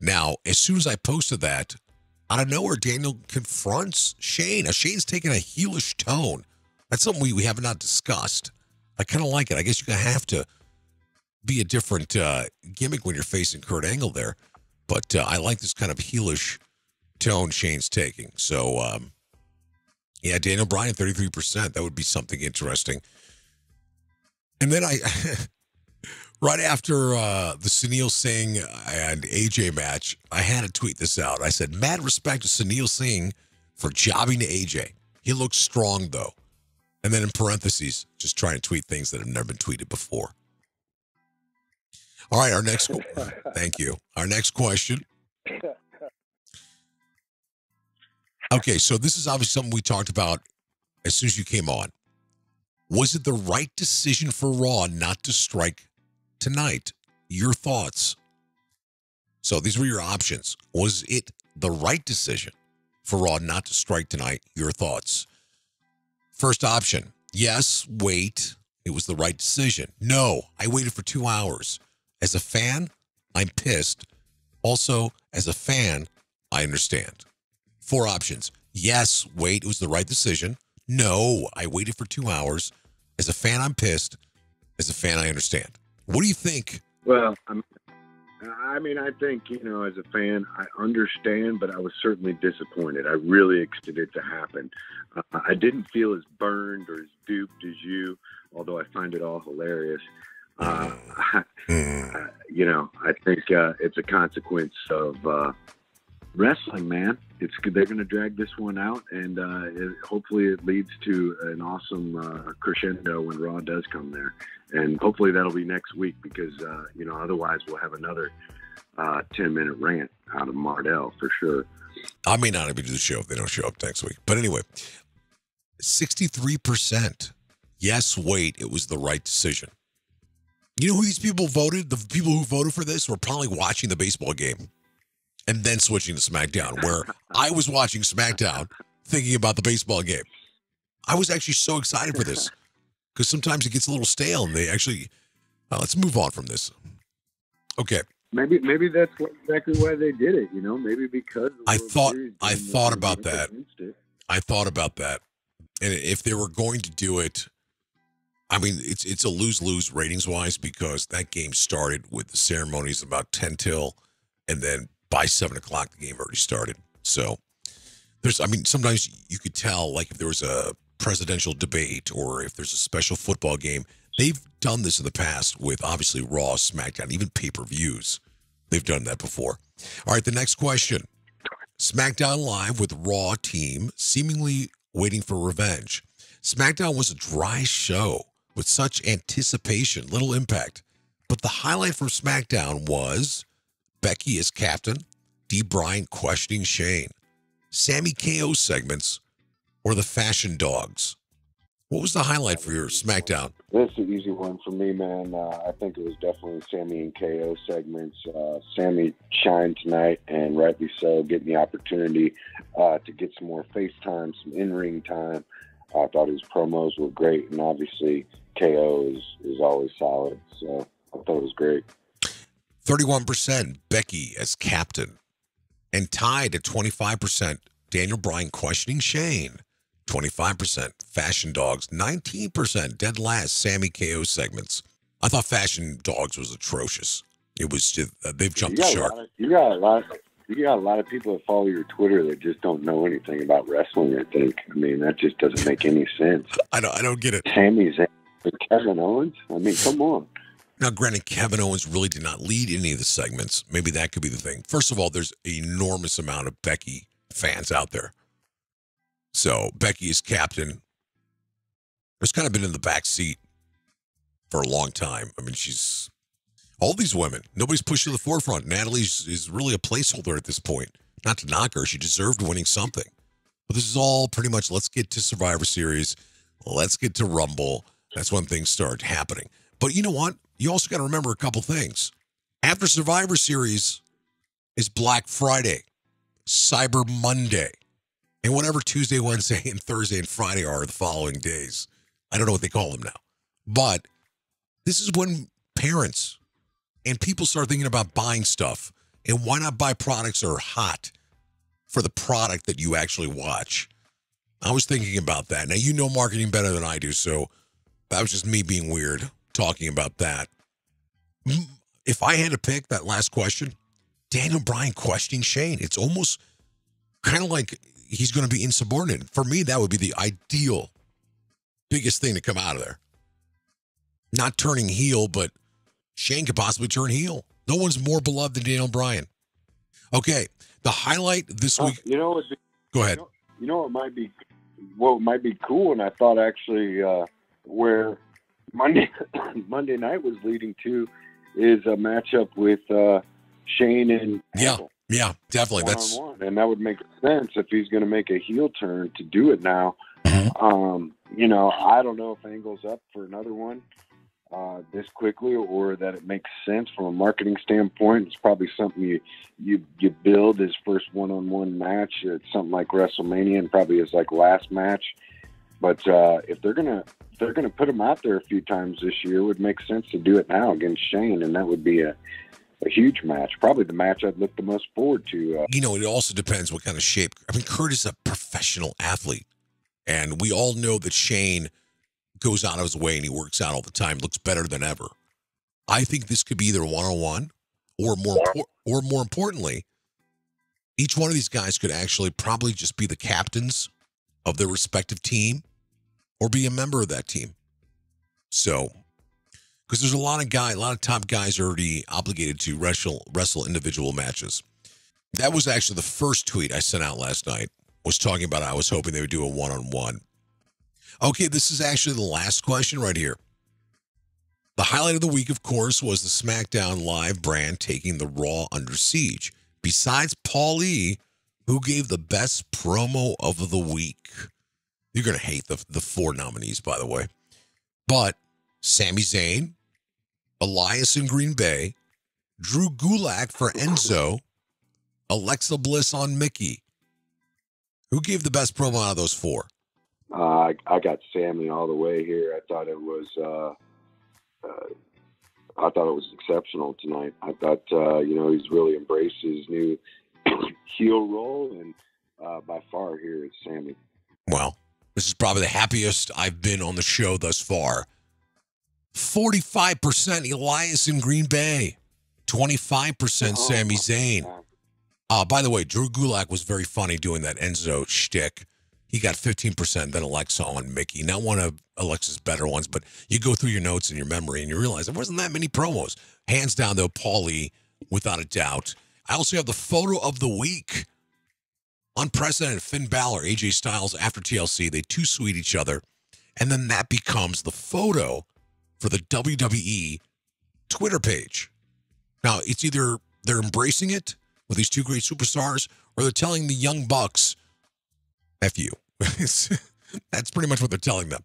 Now, as soon as I posted that, out of nowhere, Daniel confronts Shane. Now, Shane's taking a heelish tone. That's something we have not discussed. I kind of like it. I guess you're going to have to be a different gimmick when you're facing Kurt Angle there. But I like this kind of heelish tone Shane's taking. So, yeah, Daniel Bryan, 33%. That would be something interesting. And then right after the Sunil Singh and AJ match, I had to tweet this out. I said, mad respect to Sunil Singh for jobbing to AJ. He looks strong, though. And then in parentheses, just trying to tweet things that have never been tweeted before. All right, thank you. Our next question. Okay, so this is obviously something we talked about as soon as you came on. Was it the right decision for Raw not to strike tonight? Your thoughts. So these were your options. Was it the right decision for Raw not to strike tonight? Your thoughts. First option, yes, wait. It was the right decision. No, I waited for 2 hours. As a fan, I'm pissed. Also, as a fan, I understand. 4 options. Yes, wait, it was the right decision. No, I waited for 2 hours. As a fan, I'm pissed. As a fan, I understand. What do you think? Well, I mean, I think, as a fan, I understand, but I was certainly disappointed. I really expected it to happen. I didn't feel as burned or as duped as you, although I find it all hilarious. I think it's a consequence of wrestling, man. It's good. They're going to drag this one out, and hopefully it leads to an awesome crescendo when Raw does come there. And hopefully that'll be next week because, otherwise we'll have another 10-minute rant out of Mardell for sure. I may not even do the show if they don't show up next week. But anyway, 63%. Yes, wait, it was the right decision. You know who these people voted? The people who voted for this were probably watching the baseball game and then switching to SmackDown, where I was watching SmackDown thinking about the baseball game. I was actually so excited for this because sometimes it gets a little stale and they actually, let's move on from this. Okay. Maybe that's exactly why they did it, maybe because I thought about that. I thought about that. And if they were going to do it, I mean, it's a lose-lose ratings-wise because that game started with the ceremonies about 10 till, and then by 7 o'clock, the game already started. So sometimes you could tell, like, if there was a presidential debate or if there's a special football game. They've done this in the past with, obviously, Raw, SmackDown, even pay-per-views. They've done that before. All right, the next question. SmackDown Live with Raw team seemingly waiting for revenge. SmackDown was a dry show with such anticipation, little impact. But the highlight from SmackDown was Becky as captain, D. Bryant questioning Shane, Sammy KO segments, or the Fashion Dogs. What was the highlight for your SmackDown? That's an easy one for me, man. I think it was definitely Sammy and KO segments. Sammy shined tonight, and rightly so, getting the opportunity to get some more face time, some in-ring time. I thought his promos were great, and obviously KO is always solid. So I thought it was great. 31% Becky as captain, and tied at 25% Daniel Bryan questioning Shane. 25% Fashion Dogs, 19% dead last Sammy KO segments. I thought Fashion Dogs was atrocious. It was just, they've jumped the shark. You got a lot of people that follow your Twitter that just don't know anything about wrestling. I think. I mean, that just doesn't make any sense. I don't get it. Sami Zayn and Kevin Owens. I mean, come on. Now, granted, Kevin Owens really did not lead any of the segments. Maybe that could be the thing. First of all, there's an enormous amount of Becky fans out there. So Becky is captain. Has kind of been in the back seat for a long time. I mean, she's all these women. Nobody's pushed to the forefront. Natalie is really a placeholder at this point. Not to knock her. She deserved winning something. But this is all pretty much, let's get to Survivor Series. Let's get to Rumble. That's when things start happening. But you know what? You also got to remember a couple things. After Survivor Series is Black Friday, Cyber Monday, and whatever Tuesday, Wednesday, and Thursday, and Friday are the following days. I don't know what they call them now. But this is when parents and people start thinking about buying stuff. And why not buy products that are hot for the product that you actually watch? I was thinking about that. Now, you know marketing better than I do, so that was just me being weird talking about that. If I had to pick that last question, Daniel Bryan questioning Shane, it's almost kind of like he's going to be insubordinate. For me, that would be the ideal, biggest thing to come out of there. Not turning heel, but Shane could possibly turn heel. No one's more beloved than Daniel Bryan. Okay, the highlight this week. You know, go ahead. You know what might be cool, and I thought actually where Monday night was leading to is a matchup with Shane and Michael. Yeah, definitely. That's and that would make sense if he's going to make a heel turn to do it now. You know, I don't know if Angle's up for another one this quickly, or that it makes sense from a marketing standpoint. It's probably something you build his first one-on-one match. It's something like WrestleMania, and probably his like last match. But if they're gonna put him out there a few times this year, it would make sense to do it now against Shane, and that would be a huge match. Probably the match I'd look the most forward to. You know, it also depends what kind of shape. I mean, Kurt is a professional athlete, and we all know that Shane goes out of his way and he works out all the time, looks better than ever. I think this could be either one-on-one or more importantly, each one of these guys could actually probably just be the captains of their respective team or be a member of that team. So, because there's a lot of top guys already obligated to wrestle individual matches. That was actually the first tweet I sent out last night, was talking about I was hoping they would do a one-on-one. Okay, this is actually the last question right here. The highlight of the week, of course, was the SmackDown Live brand taking the Raw under siege. Besides Paul E., who gave the best promo of the week? You're going to hate the four nominees, by the way. But Sami Zayn, Elias in Green Bay, Drew Gulak for Enzo, Alexa Bliss on Mickey. Who gave the best promo out of those four? I got Sammy all the way here. I thought it was exceptional tonight. I thought he's really embraced his new heel role, and by far here it's Sammy. Well, this is probably the happiest I've been on the show thus far. 45% Elias in Green Bay. 25% Sami Zayn. By the way, Drew Gulak was very funny doing that Enzo shtick. He got 15%, then Alexa on Mickey. Not one of Alexa's better ones, but you go through your notes and your memory and you realize there wasn't that many promos. Hands down, though, Paulie, without a doubt. I also have the photo of the week. Unprecedented. Finn Balor, AJ Styles after TLC. They too sweet each other. And then that becomes the photo for the WWE Twitter page. Now, it's either they're embracing it with these two great superstars, or they're telling the young bucks, F you. That's pretty much what they're telling them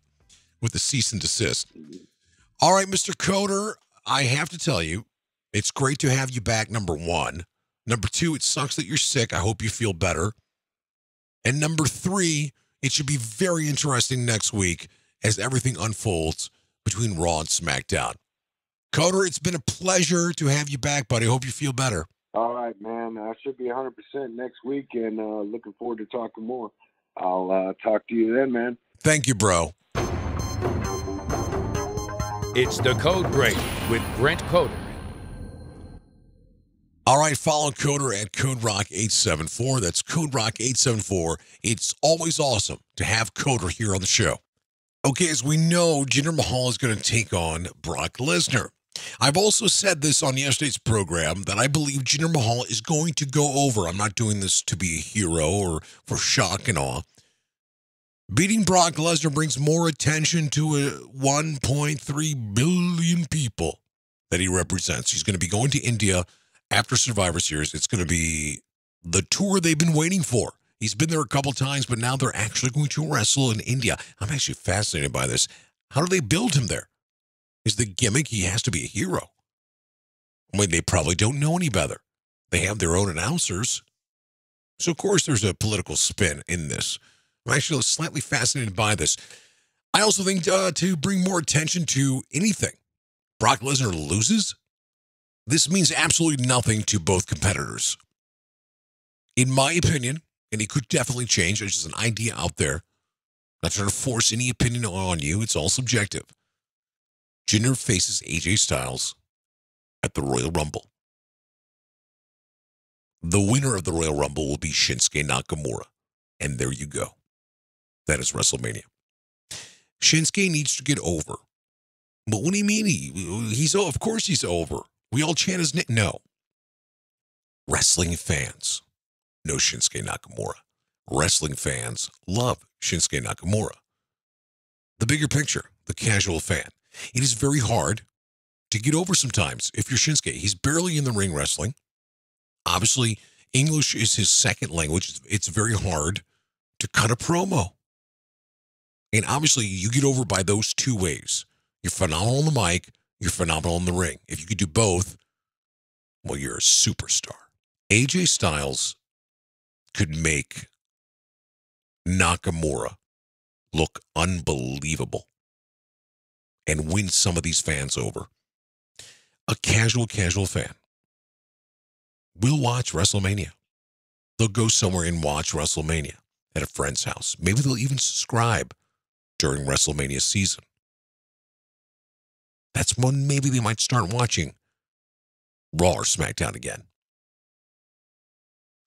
with the cease and desist. All right, Mr. Coder, I have to tell you, it's great to have you back, number one. Number two, it sucks that you're sick. I hope you feel better. And number three, it should be very interesting next week as everything unfolds between Raw and SmackDown. Coder, it's been a pleasure to have you back, buddy. I hope you feel better. All right, man. I should be 100% next week, and looking forward to talking more. I'll talk to you then, man. Thank you, bro. It's the Code Break with Brent Coder. All right, follow Coder at CodeRock874. That's CodeRock874. It's always awesome to have Coder here on the show. Okay, as we know, Jinder Mahal is going to take on Brock Lesnar. I've also said this on yesterday's program that I believe Jinder Mahal is going to go over. I'm not doing this to be a hero or for shock and awe. Beating Brock Lesnar brings more attention to 1.3 billion people that he represents. He's going to be going to India after Survivor Series. It's going to be the tour they've been waiting for. He's been there a couple times, but now they're actually going to wrestle in India. I'm actually fascinated by this. How do they build him there? Is the gimmick he has to be a hero? I mean, they probably don't know any better. They have their own announcers. So, of course, there's a political spin in this. I'm actually slightly fascinated by this. I also think to bring more attention to anything, Brock Lesnar loses. This means absolutely nothing to both competitors. In my opinion, and it could definitely change, there's just an idea out there. Not trying to force any opinion on you. It's all subjective. Jinder faces AJ Styles at the Royal Rumble. The winner of the Royal Rumble will be Shinsuke Nakamura. And there you go. That is WrestleMania. Shinsuke needs to get over. But what do you mean? Of course he's over. We all chant his name. No. Wrestling fans know Shinsuke Nakamura. Wrestling fans love Shinsuke Nakamura. The bigger picture, the casual fan. It is very hard to get over sometimes. If you're Shinsuke, he's barely in the ring wrestling. Obviously, English is his second language. It's very hard to cut a promo. And obviously, you get over by those two ways. You're phenomenal on the mic. You're phenomenal in the ring. If you could do both, well, you're a superstar. AJ Styles could make Nakamura look unbelievable and win some of these fans over. A casual fan will watch WrestleMania. They'll go somewhere and watch WrestleMania at a friend's house. Maybe they'll even subscribe during WrestleMania season. That's when maybe they might start watching Raw or SmackDown again.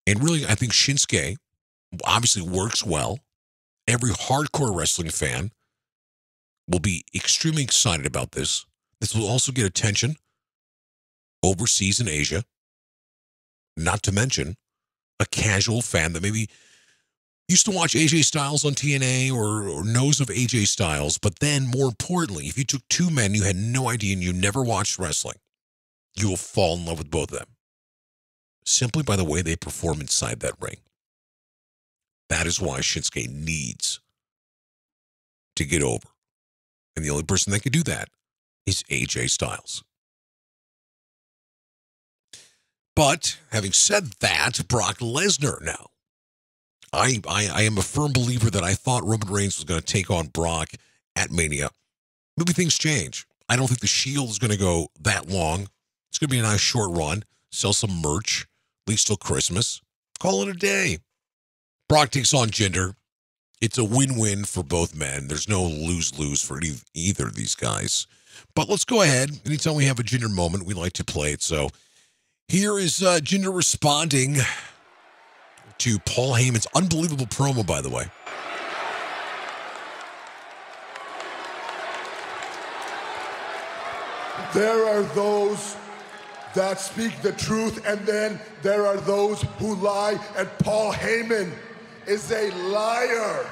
And really, I think Shinsuke obviously works well. Every hardcore wrestling fan will be extremely excited about this. This will also get attention overseas in Asia. Not to mention a casual fan that maybe used to watch AJ Styles on TNA or knows of AJ Styles, but then more importantly, if you took two men you had no idea and you never watched wrestling, you will fall in love with both of them simply by the way they perform inside that ring. That is why Shinsuke needs to get over. And the only person that can do that is AJ Styles. But having said that, Brock Lesnar now. I am a firm believer that I thought Roman Reigns was going to take on Brock at Mania. Maybe things change. I don't think the Shield is going to go that long. It's going to be a nice short run. Sell some merch, at least till Christmas. Call it a day. Brock takes on Jinder. It's a win-win for both men. There's no lose-lose for either of these guys. But let's go ahead. Anytime we have a Jinder moment, we like to play it. So here is Jinder responding to Paul Heyman's unbelievable promo, by the way. There are those that speak the truth, and then there are those who lie, and Paul Heyman is a liar.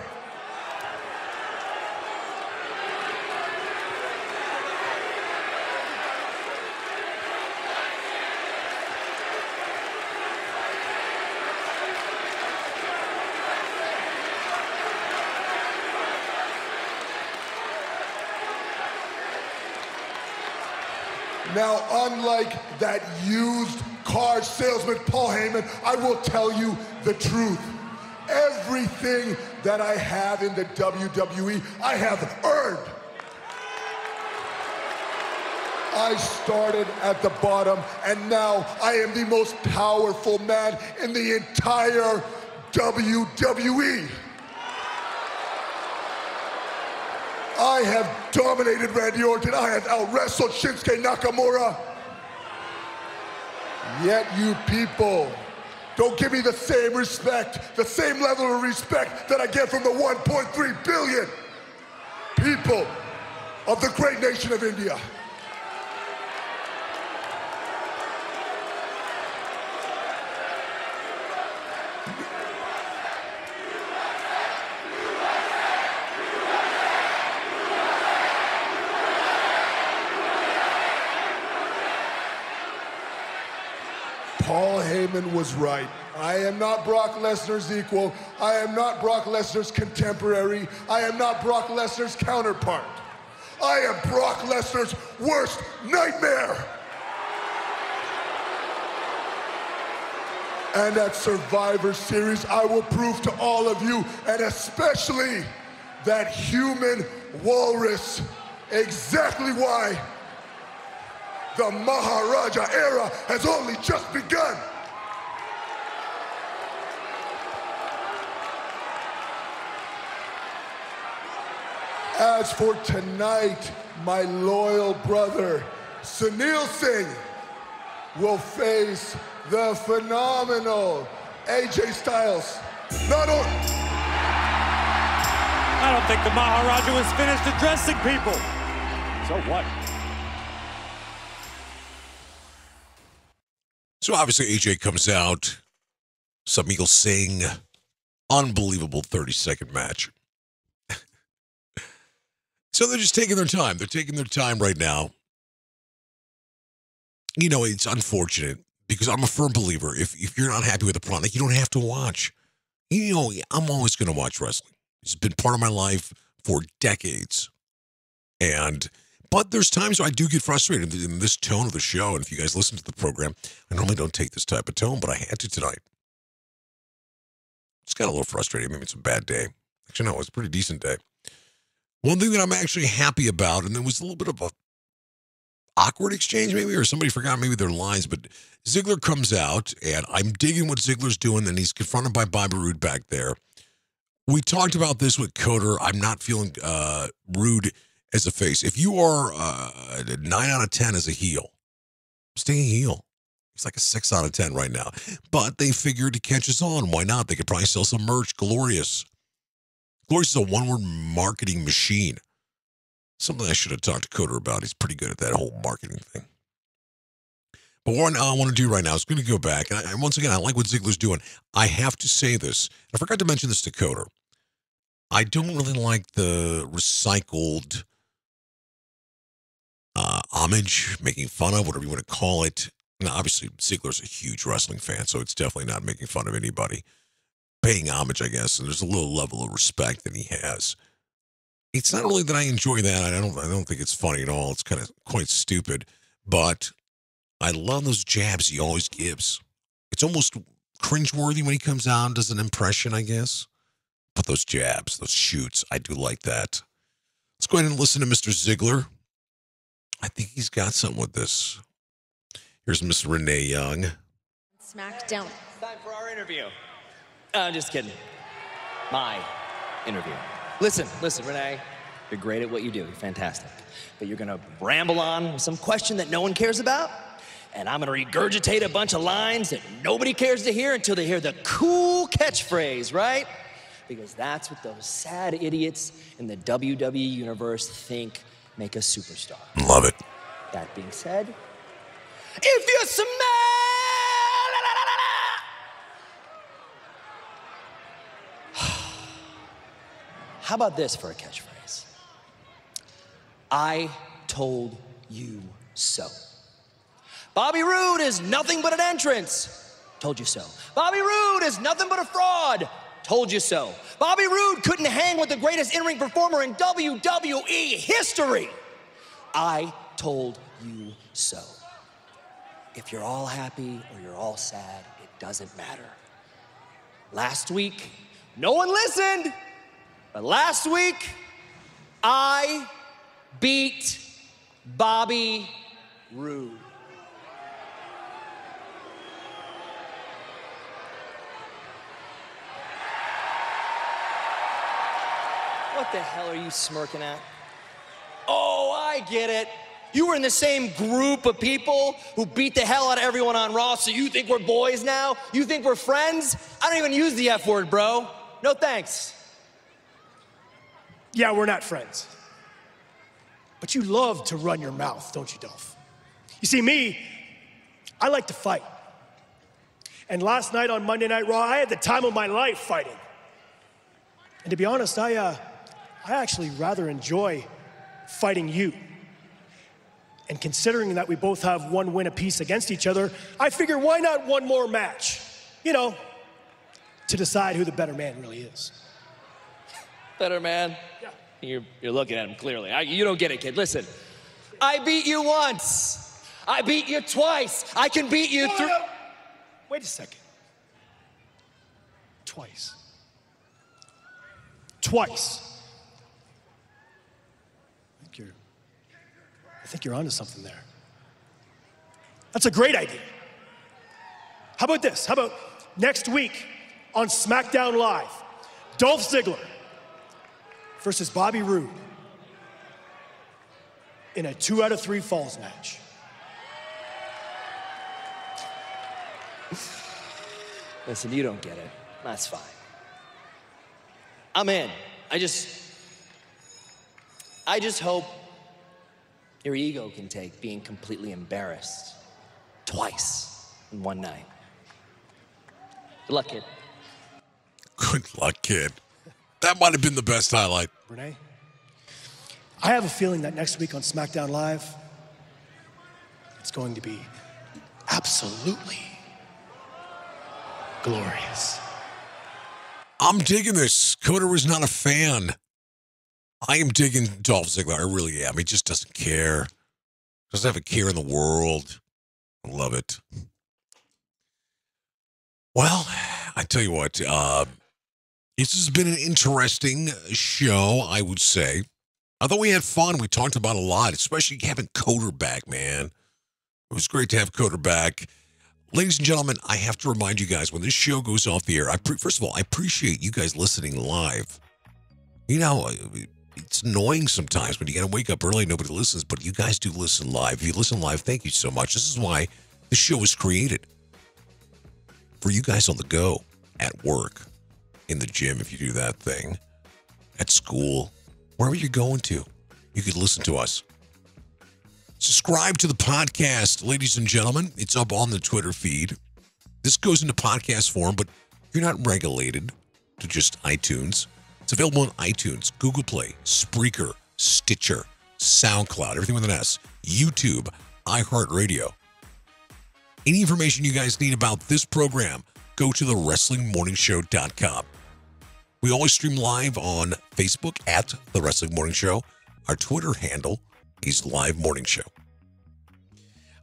Now, unlike that used car salesman, Paul Heyman, I will tell you the truth. Everything that I have in the WWE, I have earned. I started at the bottom, and now I am the most powerful man in the entire WWE. I have dominated Randy Orton. I have out-wrestled Shinsuke Nakamura. Yet you people don't give me the same respect, the same level of respect that I get from the 1.3 billion people of the great nation of India. Paul Heyman was right. I am not Brock Lesnar's equal. I am not Brock Lesnar's contemporary. I am not Brock Lesnar's counterpart. I am Brock Lesnar's worst nightmare. And at Survivor Series, I will prove to all of you, and especially that human walrus, exactly why the Maharaja era has only just begun. As for tonight, my loyal brother, Sunil Singh, will face the phenomenal AJ Styles. Not only... I don't think the Maharaja was finished addressing people. So what? So obviously AJ comes out, some Eagle Singh, unbelievable 30-second match. So they're just taking their time. They're taking their time right now. You know, it's unfortunate because I'm a firm believer. If you're not happy with the product, you don't have to watch. You know, I'm always going to watch wrestling. It's been part of my life for decades. But there's times where I do get frustrated in this tone of the show. And if you guys listen to the program, I normally don't take this type of tone, but I had to tonight. Just got a little frustrated. Maybe it's a bad day. Actually, no, it was a pretty decent day. One thing that I'm actually happy about, and there was a little bit of a awkward exchange maybe, or somebody forgot maybe their lines, but Ziggler comes out, and I'm digging what Ziggler's doing, and he's confronted by Bobby Roode back there. We talked about this with Coder. I'm not feeling Roode as a face. If you are 9 out of 10 as a heel, stay a heel. He's like a 6 out of 10 right now. But they figured to catch us on. Why not? They could probably sell some merch. Glorious. Glorious is a one-word marketing machine. Something I should have talked to Coder about. He's pretty good at that whole marketing thing. But what I want to do right now is going to go back. And once again, I like what Ziggler's doing. I have to say this. I forgot to mention this to Coder. I don't really like the recycled homage, making fun of, whatever you want to call it. Now, obviously, Ziggler's a huge wrestling fan, so it's definitely not making fun of anybody. Paying homage, I guess, and there's a little level of respect that he has. It's not really that I enjoy that. I don't think it's funny at all. It's kind of quite stupid, but I love those jabs he always gives. It's almost cringeworthy when he comes out and does an impression, I guess. But those jabs, those shoots, I do like that. Let's go ahead and listen to Mr. Ziggler. I think he's got something with this. Here's Miss Renee Young. SmackDown. Time for our interview. I'm just kidding. My interview. Listen, Renee. You're great at what you do. You're fantastic. But you're going to ramble on with some question that no one cares about, and I'm going to regurgitate a bunch of lines that nobody cares to hear until they hear the cool catchphrase, right? Because that's what those sad idiots in the WWE universe think make a superstar. Love it. That being said, if you smell... How about this for a catchphrase? I told you so. Bobby Roode is nothing but an entrance. Told you so. Bobby Roode is nothing but a fraud. Told you so. Bobby Roode couldn't hang with the greatest in-ring performer in WWE history. I told you so. If you're all happy or you're all sad, it doesn't matter. Last week, no one listened, but last week, I beat Bobby Roode. What the hell are you smirking at? Oh, I get it. You were in the same group of people who beat the hell out of everyone on Raw, so you think we're boys now? You think we're friends? I don't even use the F word, bro. No thanks. Yeah, we're not friends. But you love to run your mouth, don't you, Dolph? You see, me, I like to fight. And last night on Monday Night Raw, I had the time of my life fighting. And to be honest, I actually rather enjoy fighting you. And considering that we both have one win apiece against each other, I figure why not one more match? You know, to decide who the better man really is. Better man? Yeah. You're looking at him clearly. You don't get it, kid. Listen, I beat you once. I beat you twice. I can beat you three. Wait a second. Twice. I think you're onto something there. That's a great idea. How about this? How about next week on SmackDown Live, Dolph Ziggler versus Bobby Roode in a 2 out of 3 falls match. Listen, you don't get it. That's fine. I'm in. I just hope your ego can take being completely embarrassed twice in one night. Good luck, kid. Good luck, kid. That might have been the best highlight. Renee, I have a feeling that next week on SmackDown Live, it's going to be absolutely glorious. I'm digging this. Coda was not a fan. I am digging Dolph Ziggler. I really am. He just doesn't care. Doesn't have a care in the world. I love it. Well, I tell you what, this has been an interesting show, I would say. I thought we had fun. We talked about a lot, especially having Coder back, man. It was great to have Coder back. Ladies and gentlemen, I have to remind you guys, when this show goes off the air, first of all, I appreciate you guys listening live. You know, it's annoying sometimes when you got to wake up early and nobody listens, but you guys do listen live. If you listen live, thank you so much. This is why this show was created. For you guys on the go, at work, in the gym, if you do that thing, at school, wherever you're going to, you could listen to us. Subscribe to the podcast, ladies and gentlemen. It's up on the Twitter feed. This goes into podcast form, but you're not regulated to just iTunes. It's available on iTunes, Google Play, Spreaker, Stitcher, SoundCloud, everything with an S, YouTube, iHeartRadio. Any information you guys need about this program, go to thewrestlingmorningshow.com. We always stream live on Facebook at The Wrestling Morning Show. Our Twitter handle is Live Morning Show.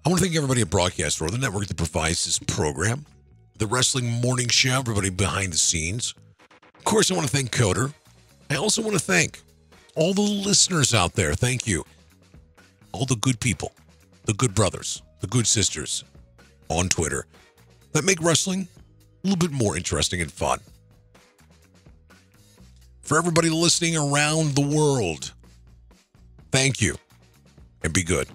I want to thank everybody at Broadcast Row, the network that provides this program. The Wrestling Morning Show, everybody behind the scenes. Of course, I want to thank Coder. I also want to thank all the listeners out there. Thank you. All the good people, the good brothers, the good sisters on Twitter that make wrestling a little bit more interesting and fun. For everybody listening around the world, thank you and be good.